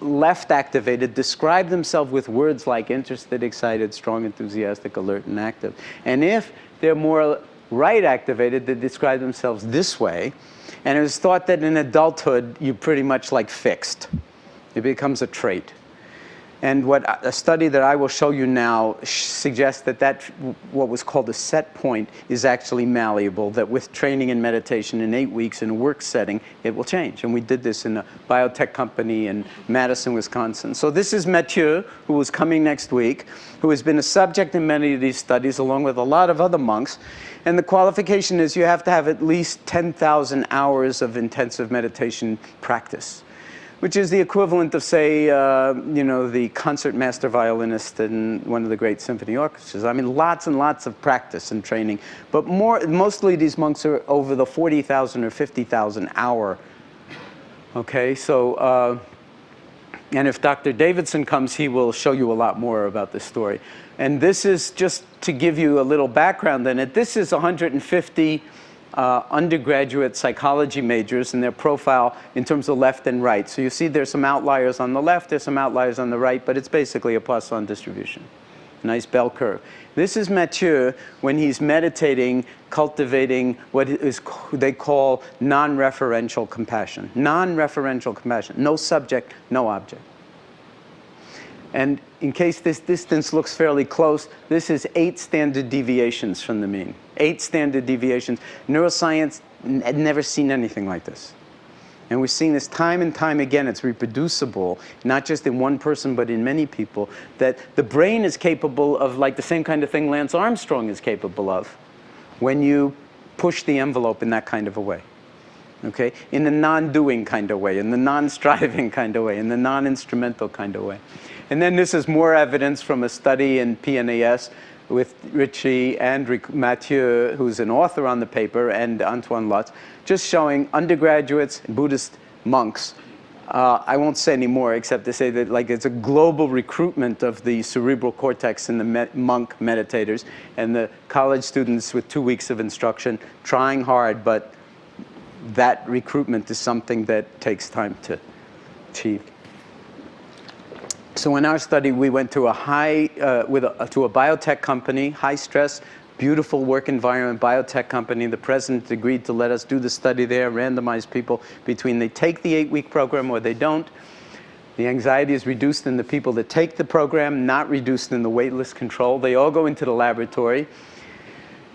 left activated describe themselves with words like interested, excited, strong, enthusiastic, alert, and active. And if they're more right activated, they describe themselves this way. And it was thought that in adulthood, you're pretty much like fixed. It becomes a trait. And a study that I will show you now suggests that what was called a set point is actually malleable, that with training and meditation in 8 weeks in a work setting, it will change. And we did this in a biotech company in Madison, Wisconsin. So this is Mathieu, who is coming next week, who has been a subject in many of these studies, along with a lot of other monks. And the qualification is you have to have at least 10,000 hours of intensive meditation practice, which is the equivalent of, say, the concert master violinist in one of the great symphony orchestras. I mean, lots and lots of practice and training. But mostly these monks are over the 40,000 or 50,000 hour. Okay, so, and if Dr. Davidson comes, he will show you a lot more about this story. And this is just to give you a little background in it. This is 150 undergraduate psychology majors and their profile in terms of left and right. So you see there's some outliers on the left, there's some outliers on the right, but it's basically a Poisson distribution. Nice bell curve. This is Mathieu when he's meditating, cultivating what they call non-referential compassion. Non-referential compassion. No subject, no object. And in case this distance looks fairly close, this is 8 standard deviations from the mean. 8 standard deviations. Neuroscience had never seen anything like this. And we're seeing this time and time again. It's reproducible, not just in one person, but in many people, that the brain is capable of like the same kind of thing Lance Armstrong is capable of when you push the envelope in that kind of a way. Okay? In the non-doing kind of way, in the non-striving kind of way, in the non-instrumental kind of way. And then this is more evidence from a study in PNAS with Richie and Mathieu, who's an author on the paper, and Antoine Lutz, just showing undergraduates, Buddhist monks. I won't say any more except to say that like it's a global recruitment of the cerebral cortex in the monk meditators and the college students with 2 weeks of instruction, trying hard, but that recruitment is something that takes time to achieve. So in our study, we went to a to a biotech company, high stress, beautiful work environment, biotech company. The president agreed to let us do the study there, randomize people between they take the 8-week program or they don't. The anxiety is reduced in the people that take the program, not reduced in the waitlist control. They all go into the laboratory.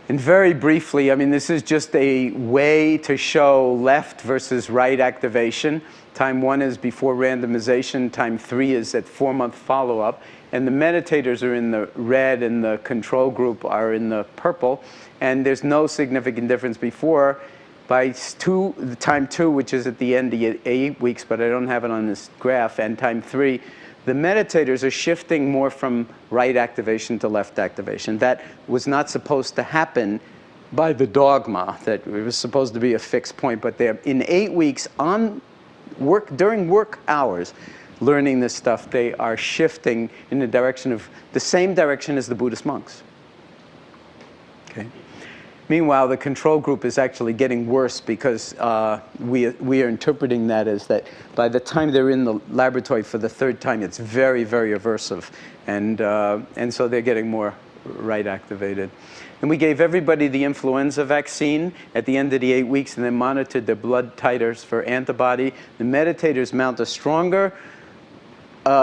And very briefly, I mean, this is just a way to show left versus right activation. Time 1 is before randomization. Time 3 is at 4-month follow-up. And the meditators are in the red and the control group are in the purple. And there's no significant difference before. By time 2, which is at the end of 8 weeks, but I don't have it on this graph, and time 3, the meditators are shifting more from right activation to left activation. That was not supposed to happen by the dogma, that it was supposed to be a fixed point, but they're in 8 weeks on work, during work hours, learning this stuff, they are shifting in the direction of, the same direction as the Buddhist monks. Okay. Meanwhile, the control group is actually getting worse because we are interpreting that as that by the time they're in the laboratory for the 3rd time, it's very, very aversive. And so they're getting more right activated. And we gave everybody the influenza vaccine at the end of the 8 weeks and then monitored their blood titers for antibody. The meditators mount a stronger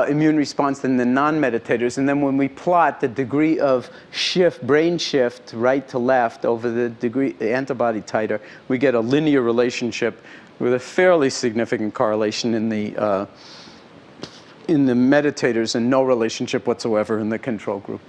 immune response than the non-meditators. And then when we plot the degree of shift, brain shift, right to left over the degree antibody titer, we get a linear relationship with a fairly significant correlation in the meditators and no relationship whatsoever in the control group.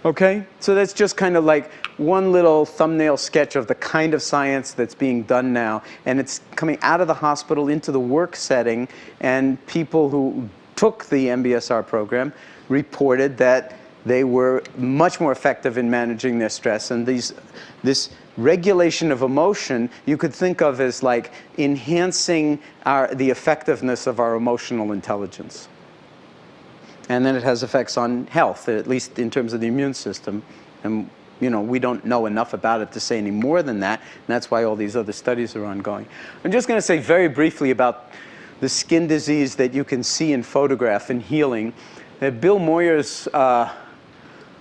Okay, so that's just kind of like one little thumbnail sketch of the kind of science that's being done now. And it's coming out of the hospital into the work setting, and people who took the MBSR program reported that they were much more effective in managing their stress. And this regulation of emotion you could think of as like enhancing the effectiveness of our emotional intelligence. And then it has effects on health, at least in terms of the immune system. And you know, we don't know enough about it to say any more than that. And that's why all these other studies are ongoing. I'm just going to say very briefly about the skin disease that you can see in photograph and healing. That Bill Moyers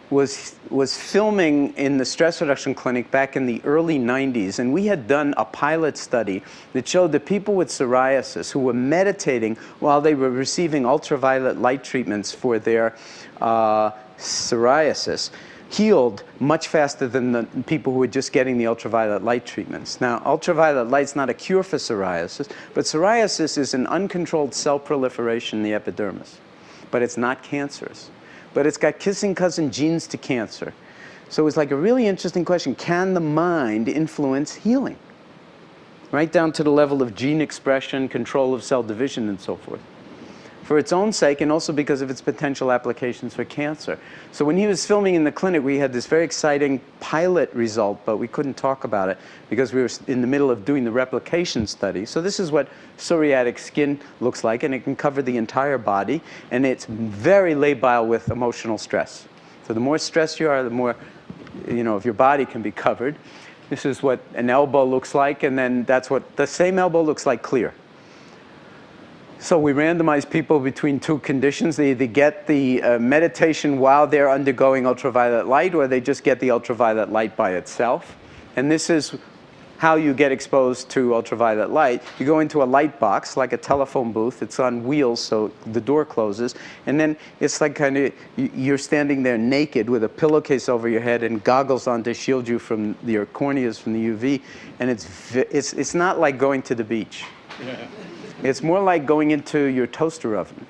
was filming in the stress reduction clinic back in the early 90s, and we had done a pilot study that showed that people with psoriasis who were meditating while they were receiving ultraviolet light treatments for their psoriasis healed much faster than the people who were just getting the ultraviolet light treatments. Now, ultraviolet light's not a cure for psoriasis, but psoriasis is an uncontrolled cell proliferation in the epidermis. But it's not cancerous. But it's got kissing cousin genes to cancer. So it's like a really interesting question. Can the mind influence healing? Right down to the level of gene expression, control of cell division, and so forth. For its own sake, and also because of its potential applications for cancer. So when he was filming in the clinic, we had this very exciting pilot result, but we couldn't talk about it because we were in the middle of doing the replication study. So this is what psoriatic skin looks like, and it can cover the entire body, and it's very labile with emotional stress. So the more stressed you are, the more, you know, of your body can be covered. This is what an elbow looks like, and then that's what the same elbow looks like clear. So we randomize people between 2 conditions. They either get the meditation while they're undergoing ultraviolet light, or they just get the ultraviolet light by itself. And this is how you get exposed to ultraviolet light. You go into a light box, like a telephone booth. It's on wheels, so the door closes. And then it's like kind of, you're standing there naked with a pillowcase over your head and goggles on to shield you from your corneas from the UV. And it's not like going to the beach. Yeah. It's more like going into your toaster oven.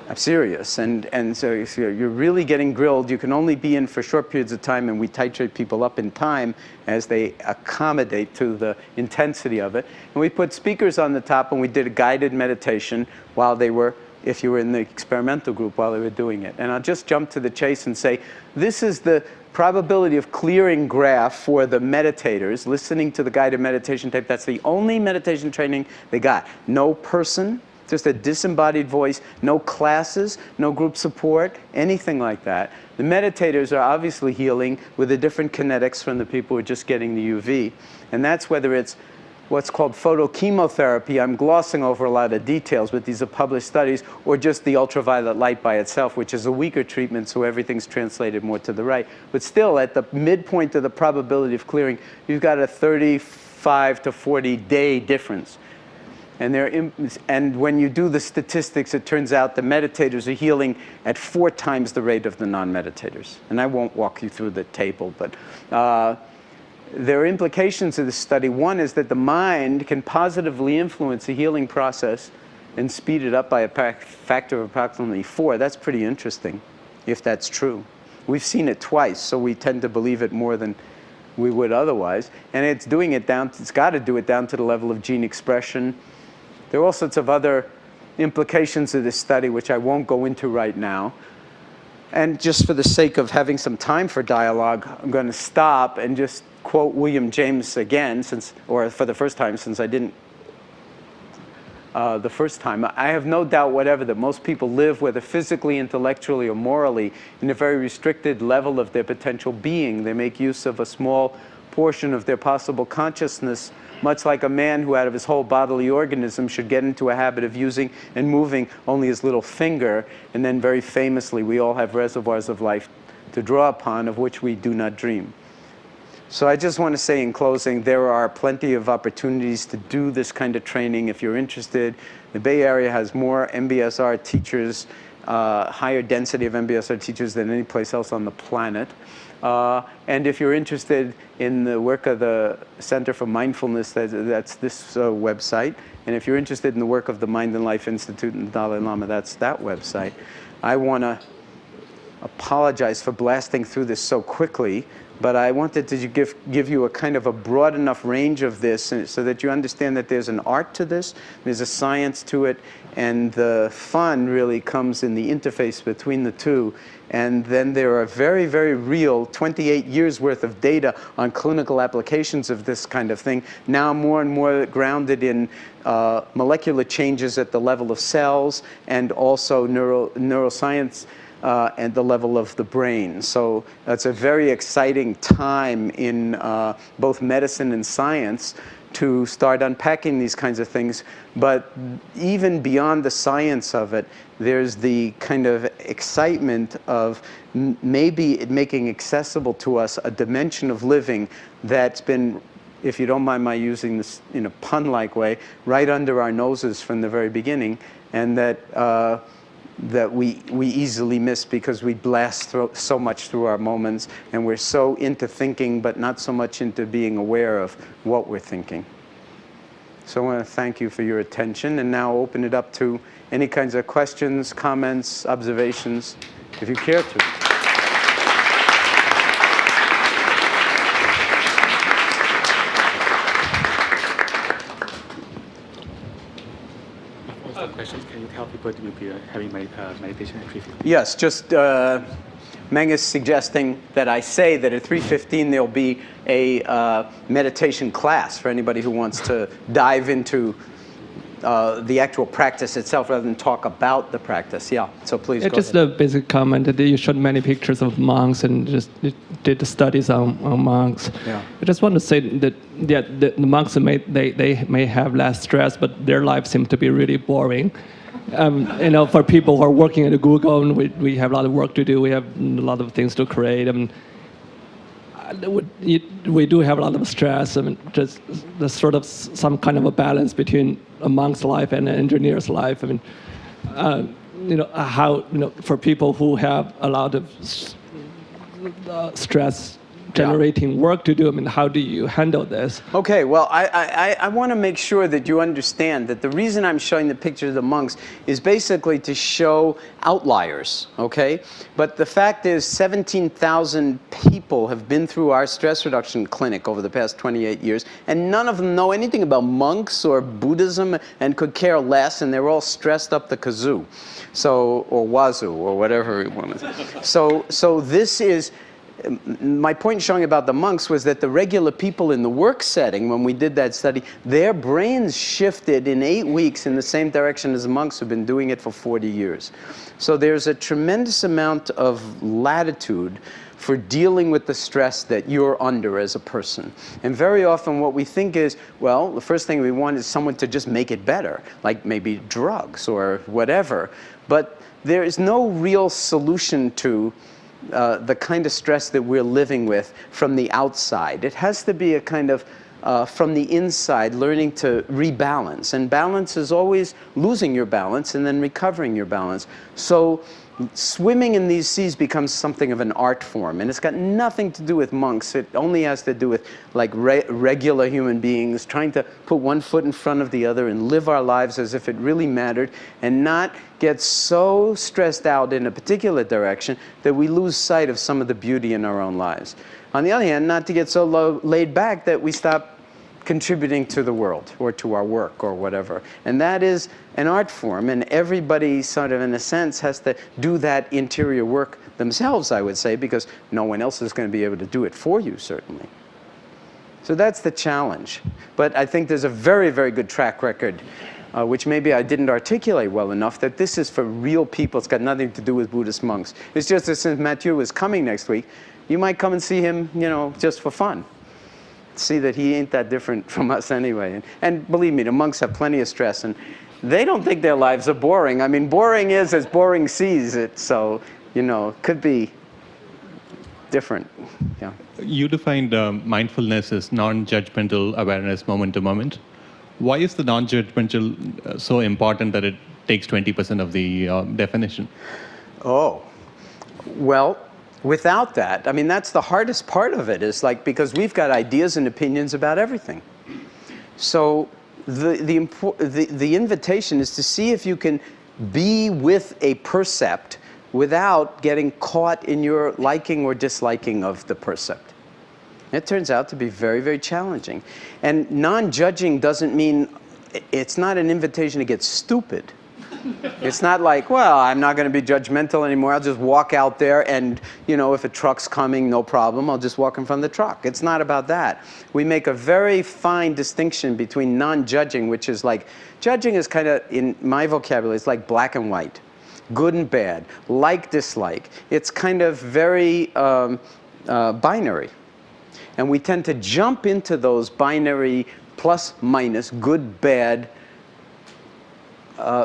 I'm serious. And so you're really getting grilled. You can only be in for short periods of time, and we titrate people up in time as they accommodate to the intensity of it. And we put speakers on the top, and we did a guided meditation while they were, if you were in the experimental group, while they were doing it. And I'll just jump to the chase and say, this is the probability of clearing graph for the meditators listening to the guided meditation tape. That's the only meditation training they got. No person, just a disembodied voice, no classes, no group support, anything like that. The meditators are obviously healing with the different kinetics from the people who are just getting the UV. And that's whether it's what's called photochemotherapy. I'm glossing over a lot of details, but these are published studies, or just the ultraviolet light by itself, which is a weaker treatment, so everything's translated more to the right. But still, at the midpoint of the probability of clearing, you've got a 35 to 40 day difference. And when you do the statistics, it turns out the meditators are healing at 4 times the rate of the non-meditators. And I won't walk you through the table, but there are implications of this study. One is that the mind can positively influence the healing process and speed it up by a factor of approximately 4. That's pretty interesting, if that's true. We've seen it twice, so we tend to believe it more than we would otherwise. And it's doing it down, it's got to do it down to the level of gene expression. There are all sorts of other implications of this study, which I won't go into right now. And just for the sake of having some time for dialogue, I'm going to stop and just quote William James again, or for the first time, since I didn't the first time. I have no doubt whatever that most people live, whether physically, intellectually, or morally, in a very restricted level of their potential being. They make use of a small portion of their possible consciousness, much like a man who out of his whole bodily organism should get into a habit of using and moving only his little finger. And then very famously, we all have reservoirs of life to draw upon, of which we do not dream. So I just want to say in closing, there are plenty of opportunities to do this kind of training if you're interested. The Bay Area has more MBSR teachers, higher density of MBSR teachers than any place else on the planet. And if you're interested in the work of the Center for Mindfulness, that's this website. And if you're interested in the work of the Mind and Life Institute and the Dalai Lama, that's that website. I want to apologize for blasting through this so quickly, but I wanted to give you a kind of a broad enough range of this so that you understand that there's an art to this, there's a science to it, and the fun really comes in the interface between the two. And then there are very, very real 28 years worth of data on clinical applications of this kind of thing, now more and more grounded in molecular changes at the level of cells and also neuroscience and the level of the brain. So that's a very exciting time in both medicine and science to start unpacking these kinds of things. But even beyond the science of it, there's the kind of excitement of maybe making accessible to us a dimension of living that's been, if you don't mind my using this in a pun-like way, right under our noses from the very beginning, and that we easily miss because we blast so much through our moments, and we're so into thinking but not so much into being aware of what we're thinking. So I want to thank you for your attention, and now open it up to any kinds of questions, comments, observations, if you care to. Questions. Can you tell people to be having meditation at 3:15? Yes, just Meng is suggesting that I say that at 3:15 there'll be a meditation class for anybody who wants to dive into the actual practice itself rather than talk about the practice. Yeah, so please go just ahead. a basic comment that you showed many pictures of monks and just did the studies on monks. Yeah. I just want to say that the monks they may have less stress, but their lives seem to be really boring. For people who are working at Google, and we have a lot of work to do. We have a lot of things to create. We do have a lot of stress. Just there's sort of some kind of a balance between a monk's life and an engineer's life. For people who have a lot of stress generating work to do, how do you handle this? Okay, well, I want to make sure that you understand that the reason I'm showing the picture of the monks is basically to show outliers, okay? But the fact is 17,000 people have been through our stress reduction clinic over the past 28 years, and none of them know anything about monks or Buddhism and could care less, and they're all stressed up the kazoo, or wazoo, or whatever you want to say. So this is... My point showing about the monks was that the regular people in the work setting, when we did that study, their brains shifted in 8 weeks in the same direction as the monks who've been doing it for 40 years. So there's a tremendous amount of latitude for dealing with the stress that you're under as a person. And very often what we think is, well, the first thing we want is someone to just make it better, like maybe drugs or whatever. But there is no real solution to the kind of stress that we're living with from the outside. It has to be a kind of from the inside, learning to rebalance. And balance is always losing your balance and then recovering your balance. So swimming in these seas becomes something of an art form, and it's got nothing to do with monks. It only has to do with like regular human beings trying to put one foot in front of the other and live our lives as if it really mattered, and not get so stressed out in a particular direction that we lose sight of some of the beauty in our own lives. On the other hand, not to get so laid back that we stop contributing to the world or to our work or whatever. And that is an art form, and everybody sort of in a sense has to do that interior work themselves, I would say, because no one else is going to be able to do it for you, certainly. So that's the challenge. But I think there's a very, very good track record, which maybe I didn't articulate well enough, that this is for real people. It's got nothing to do with Buddhist monks. It's just that since Mathieu is coming next week, you might come and see him, you know, just for fun. See that he ain't that different from us anyway. And believe me, the monks have plenty of stress, and they don't think their lives are boring. I mean, boring is as boring sees it, so, you know, could be different. Yeah. You defined mindfulness as non-judgmental awareness moment to moment. Why is the non-judgmental so important that it takes 20% of the definition? Oh, well, without that, I mean, that's the hardest part of it, is like, because we've got ideas and opinions about everything. So the invitation is to see if you can be with a percept without getting caught in your liking or disliking of the percept. It turns out to be very, very challenging. And non-judging doesn't mean, it's not an invitation to get stupid. It's not like, well, I'm not going to be judgmental anymore. I'll just walk out there and, you know, if a truck's coming, no problem. I'll just walk in front of the truck. It's not about that. We make a very fine distinction between non-judging, which is like, judging is kind of, in my vocabulary, it's like black and white, good and bad, like, dislike. It's kind of very binary. And we tend to jump into those binary plus, minus, good, bad,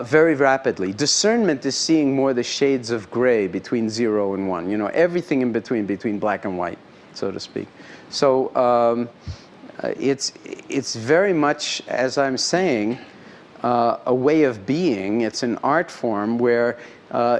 very rapidly. Discernment is seeing more the shades of gray between 0 and 1. You know, everything in between black and white, so to speak. So it's very much, as I'm saying, a way of being. It's an art form where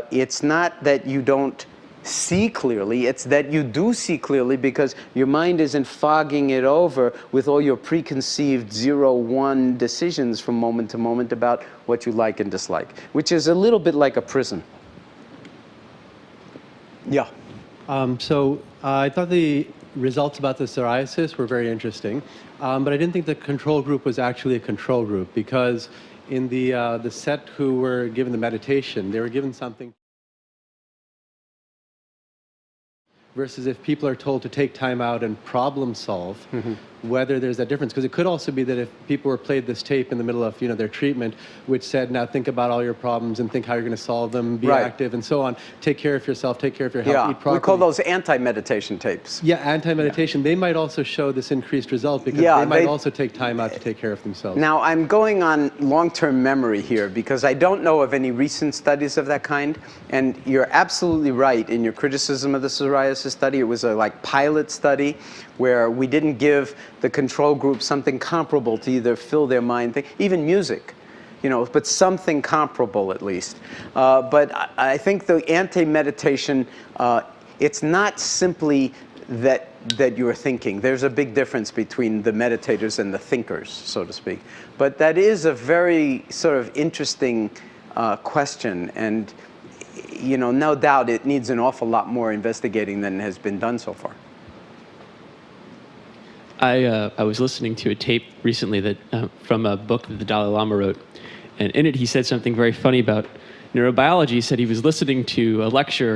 it's not that you don't see clearly, it's that you do see clearly because your mind isn't fogging it over with all your preconceived 0-1 decisions from moment to moment about what you like and dislike, which is a little bit like a prison. Yeah. So I thought the results about the psoriasis were very interesting, but I didn't think the control group was actually a control group, because in the set who were given the meditation, they were given something. Versus if people are told to take time out and problem solve, whether there's that difference. Because it could also be that if people were played this tape in the middle of their treatment, which said, now think about all your problems and think how you're going to solve them, be active and so on, take care of yourself, take care of your health, eat properly. We call those anti-meditation tapes. Yeah, anti-meditation. They might also show this increased result because they might also take time out to take care of themselves. Now, I'm going on long-term memory here because I don't know of any recent studies of that kind. And you're absolutely right in your criticism of the psoriasis study. It was a pilot study where we didn't give the control group something comparable to either fill their mind, even music, but something comparable at least. But I think the anti-meditation, it's not simply that you're thinking. There's a big difference between the meditators and the thinkers, so to speak. But that is a very sort of interesting question, and no doubt it needs an awful lot more investigating than has been done so far. I was listening to a tape recently that from a book that the Dalai Lama wrote, and in it he said something very funny about neurobiology. He said he was listening to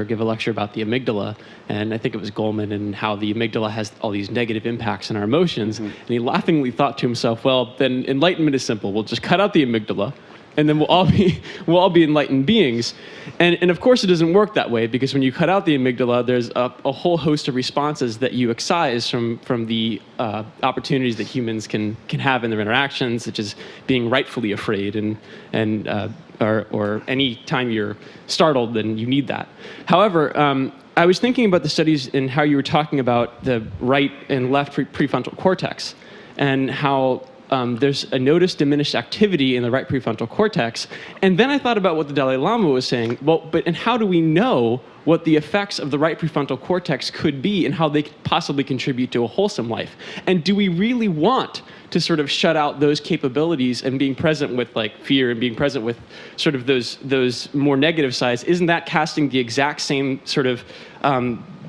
give a lecture about the amygdala, and I think it was Goleman, and how the amygdala has all these negative impacts on our emotions. And he laughingly thought to himself, well, then enlightenment is simple. We'll just cut out the amygdala, and then we'll all be enlightened beings. And of course it doesn't work that way, because when you cut out the amygdala, there's a whole host of responses that you excise from the opportunities that humans can have in their interactions, such as being rightfully afraid or any time you're startled, then you need that. However, I was thinking about the studies and how you were talking about the right and left prefrontal cortex. and how there's a noticed diminished activity in the right prefrontal cortex. And then I thought about what the Dalai Lama was saying. Well, and how do we know what the effects of the right prefrontal cortex could be and how they could possibly contribute to a wholesome life? And do we really want to sort of shut out those capabilities and being present with like fear and being present with sort of those more negative sides? Isn't that casting the exact same sort of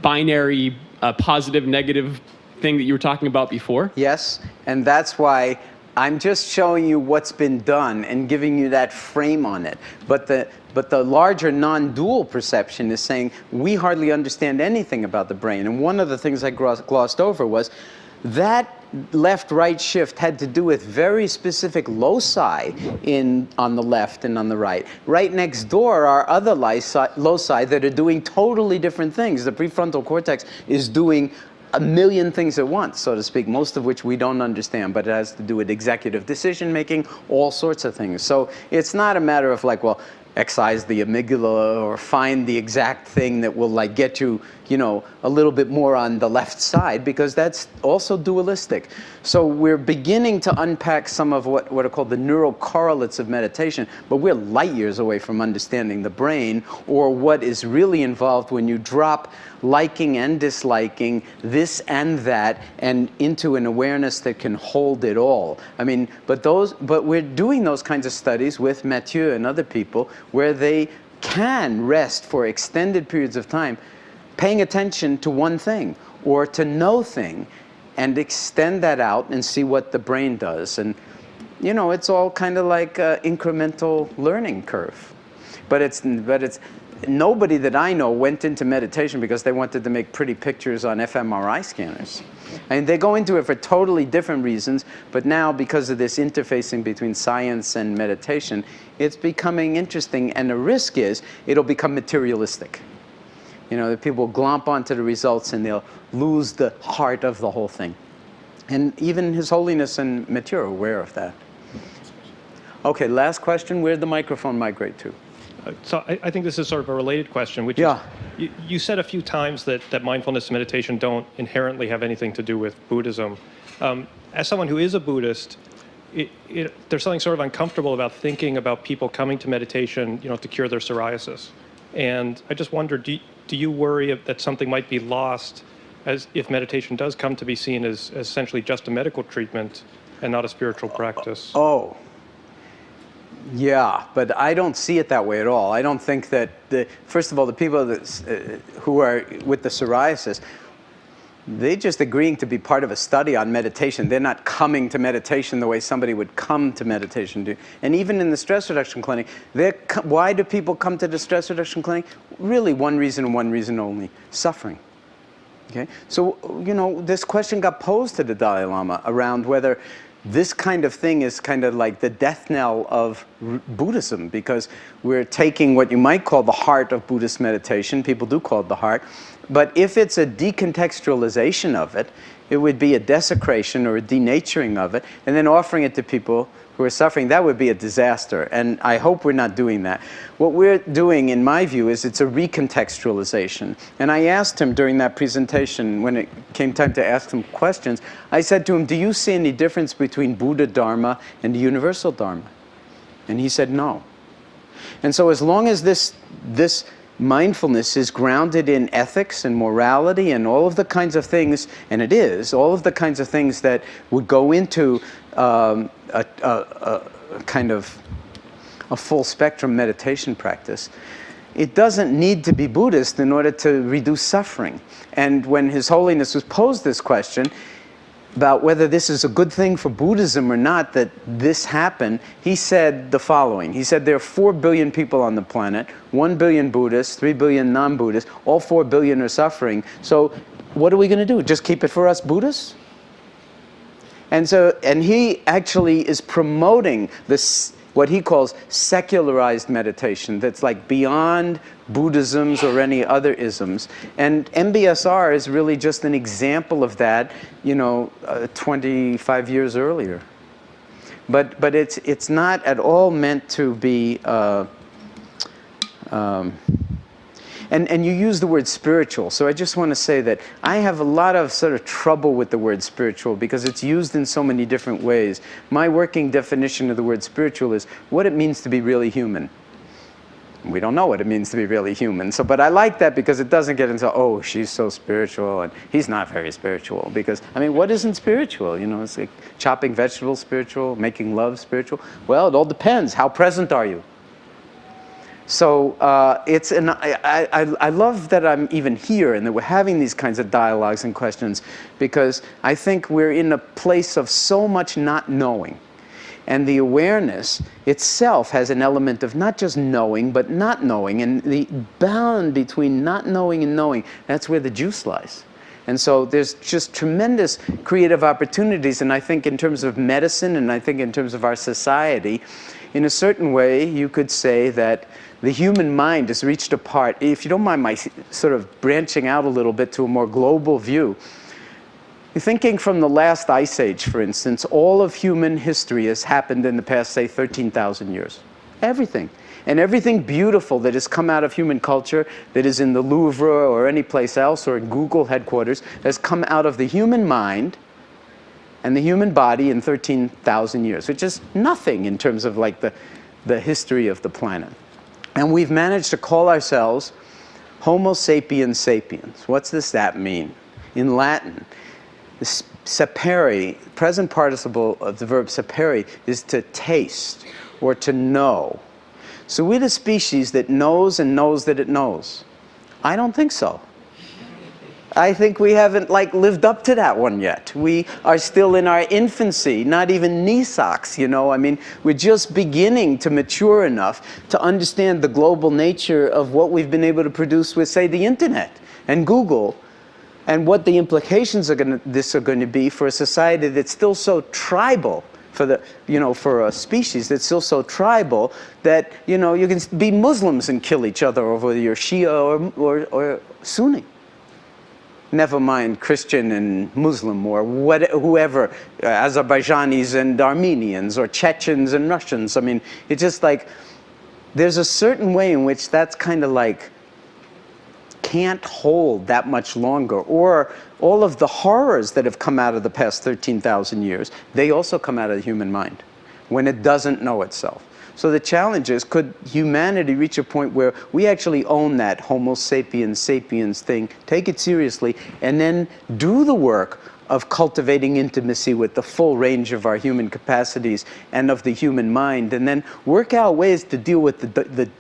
binary positive, negative thing that you were talking about before? Yes, and that's why I'm just showing you what's been done and giving you that frame on it. But the larger non-dual perception is saying we hardly understand anything about the brain. And one of the things I glossed over was that left-right shift had to do with very specific loci on the left and on the right. Right next door are other loci that are doing totally different things. The prefrontal cortex is doing a million things at once, so to speak, most of which we don't understand, but it has to do with executive decision making, all sorts of things. So it's not a matter of like, well, excise the amygdala or find the exact thing that will like get you, a little bit more on the left side, because that's also dualistic. So we're beginning to unpack some of what are called the neural correlates of meditation, but we're light years away from understanding the brain or what is really involved when you drop liking and disliking, this and that, and into an awareness that can hold it all. I mean, but we're doing those kinds of studies with Mathieu and other people where they can rest for extended periods of time paying attention to one thing or to no thing and extend that out and see what the brain does. And, it's all kind of like an incremental learning curve. But it's nobody that I know went into meditation because they wanted to make pretty pictures on fMRI scanners. And they go into it for totally different reasons, but now because of this interfacing between science and meditation, it's becoming interesting, and the risk is it'll become materialistic. That people will glomp onto the results and they'll lose the heart of the whole thing. And even His Holiness and Mathieu are aware of that. Okay, last question. Where'd the microphone migrate to? So I think this is sort of a related question, which is, you said a few times that mindfulness and meditation don't inherently have anything to do with Buddhism. As someone who is a Buddhist, there's something sort of uncomfortable about thinking about people coming to meditation, to cure their psoriasis. And I just wonder, do you worry that something might be lost as if meditation does come to be seen as essentially just a medical treatment and not a spiritual practice? Oh. Yeah, but I don't see it that way at all. I don't think that, first of all, the people who are with the psoriasis, they're just agreeing to be part of a study on meditation. They're not coming to meditation the way somebody would come to meditation. And even in the stress reduction clinic, why do people come to the stress reduction clinic? Really one reason and one reason only: suffering. Okay? So, this question got posed to the Dalai Lama around whether this kind of thing is kind of like the death knell of Buddhism, because we're taking what you might call the heart of Buddhist meditation. People do call it the heart. But if it's a decontextualization of it, it would be a desecration or a denaturing of it, and then offering it to people who are suffering. That would be a disaster, and I hope we're not doing that. What we're doing, in my view, is it's a recontextualization. And I asked him during that presentation, when it came time to ask him questions, I said to him, do you see any difference between Buddha Dharma and the universal Dharma? And he said no. And so as long as this mindfulness is grounded in ethics and morality and all of the kinds of things, and it is, all of the kinds of things that would go into a kind of a full spectrum meditation practice, it doesn't need to be Buddhist in order to reduce suffering. And when His Holiness was posed this question about whether this is a good thing for Buddhism or not that this happened, he said the following. He said there are 4 billion people on the planet, 1 billion Buddhists, 3 billion non-Buddhists, all 4 billion are suffering. So what are we going to do? Just keep it for us Buddhists? And he actually is promoting this, what he calls secularized meditation, that's like beyond Buddhisms or any other isms. And MBSR is really just an example of that, 25 years earlier. But it's not at all meant to be And you use the word spiritual. So I just want to say that I have a lot of sort of trouble with the word spiritual because it's used in so many different ways. My working definition of the word spiritual is what it means to be really human. We don't know what it means to be really human. So, but I like that because it doesn't get into, oh, she's so spiritual and he's not very spiritual. Because, I mean, what isn't spiritual? You know, it's like chopping vegetables spiritual, making love spiritual. Well, it all depends. How present are you? So I love that I'm even here and that we're having these kinds of dialogues and questions because I think we're in a place of so much not knowing. And the awareness itself has an element of not just knowing, but not knowing. And the bound between not knowing and knowing, that's where the juice lies. And so there's just tremendous creative opportunities. And I think in terms of medicine, and I think in terms of our society, in a certain way, you could say that the human mind has reached a part, if you don't mind my sort of branching out a little bit to a more global view, thinking from the last ice age, for instance, all of human history has happened in the past, say, 13,000 years. Everything. And everything beautiful that has come out of human culture, that is in the Louvre or any place else, or in Google headquarters, has come out of the human mind and the human body in 13,000 years, which is nothing in terms of like the history of the planet. And we've managed to call ourselves Homo sapiens sapiens. What's that mean? In Latin, sapere, present participle of the verb sapere, is to taste or to know. So we're the species that knows and knows that it knows. I don't think so. I think we haven't lived up to that one yet. We are still in our infancy, not even knee socks, you know. I mean, we're just beginning to mature enough to understand the global nature of what we've been able to produce with, say, the internet and Google, and what the implications of this are going to be for a society that's still so tribal, for a species that's still so tribal that, you know, you can be Muslims and kill each other over whether you're Shia or Sunni. Never mind Christian and Muslim or whoever, Azerbaijanis and Armenians or Chechens and Russians. I mean, it's just like, there's a certain way in which that's kind of like, can't hold that much longer. Or all of the horrors that have come out of the past 13,000 years, they also come out of the human mind when it doesn't know itself. So the challenge is, could humanity reach a point where we actually own that Homo sapiens sapiens thing, take it seriously, and then do the work of cultivating intimacy with the full range of our human capacities and of the human mind, and then work out ways to deal with the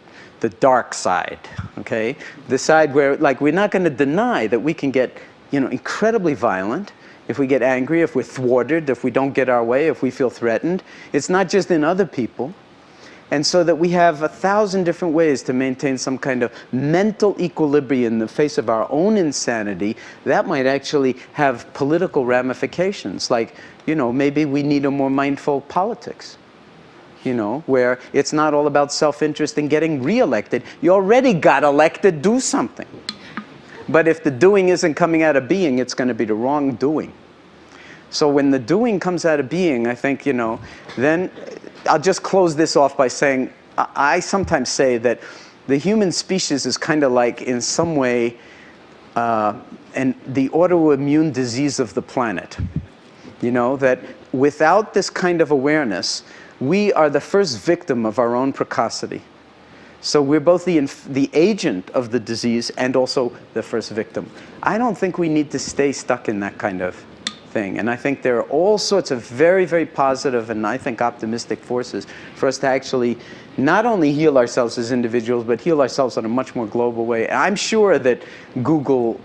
dark side, okay? The side where, like, we're not going to deny that we can get, you know, incredibly violent if we get angry, if we're thwarted, if we don't get our way, if we feel threatened. It's not just in other people. And so that we have 1,000 different ways to maintain some kind of mental equilibrium in the face of our own insanity. That might actually have political ramifications. Like, you know, maybe we need a more mindful politics. You know, where it's not all about self-interest and getting re-elected. You already got elected, do something. But if the doing isn't coming out of being, it's going to be the wrong doing. So when the doing comes out of being, I think, you know, then I'll just close this off by saying, I sometimes say that the human species is kind of like, in some way, and the autoimmune disease of the planet. You know, that without this kind of awareness, we are the first victim of our own precocity. So we're both the agent of the disease and also the first victim. I don't think we need to stay stuck in that kind of thing. And I think there are all sorts of very, very positive and I think optimistic forces for us to actually not only heal ourselves as individuals, but heal ourselves in a much more global way. I'm sure that Google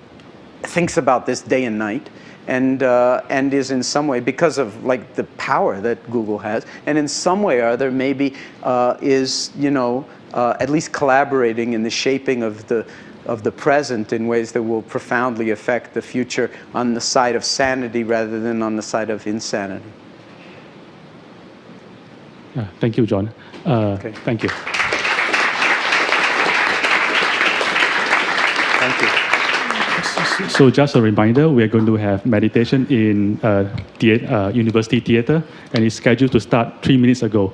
thinks about this day and night. And is in some way, because of like the power that Google has, and in some way or other maybe is, you know, at least collaborating in the shaping of the present in ways that will profoundly affect the future on the side of sanity rather than on the side of insanity. Thank you, Jon. Okay. Thank you. Thank you. So just a reminder, we are going to have meditation in University Theatre, and it's scheduled to start 3 minutes ago.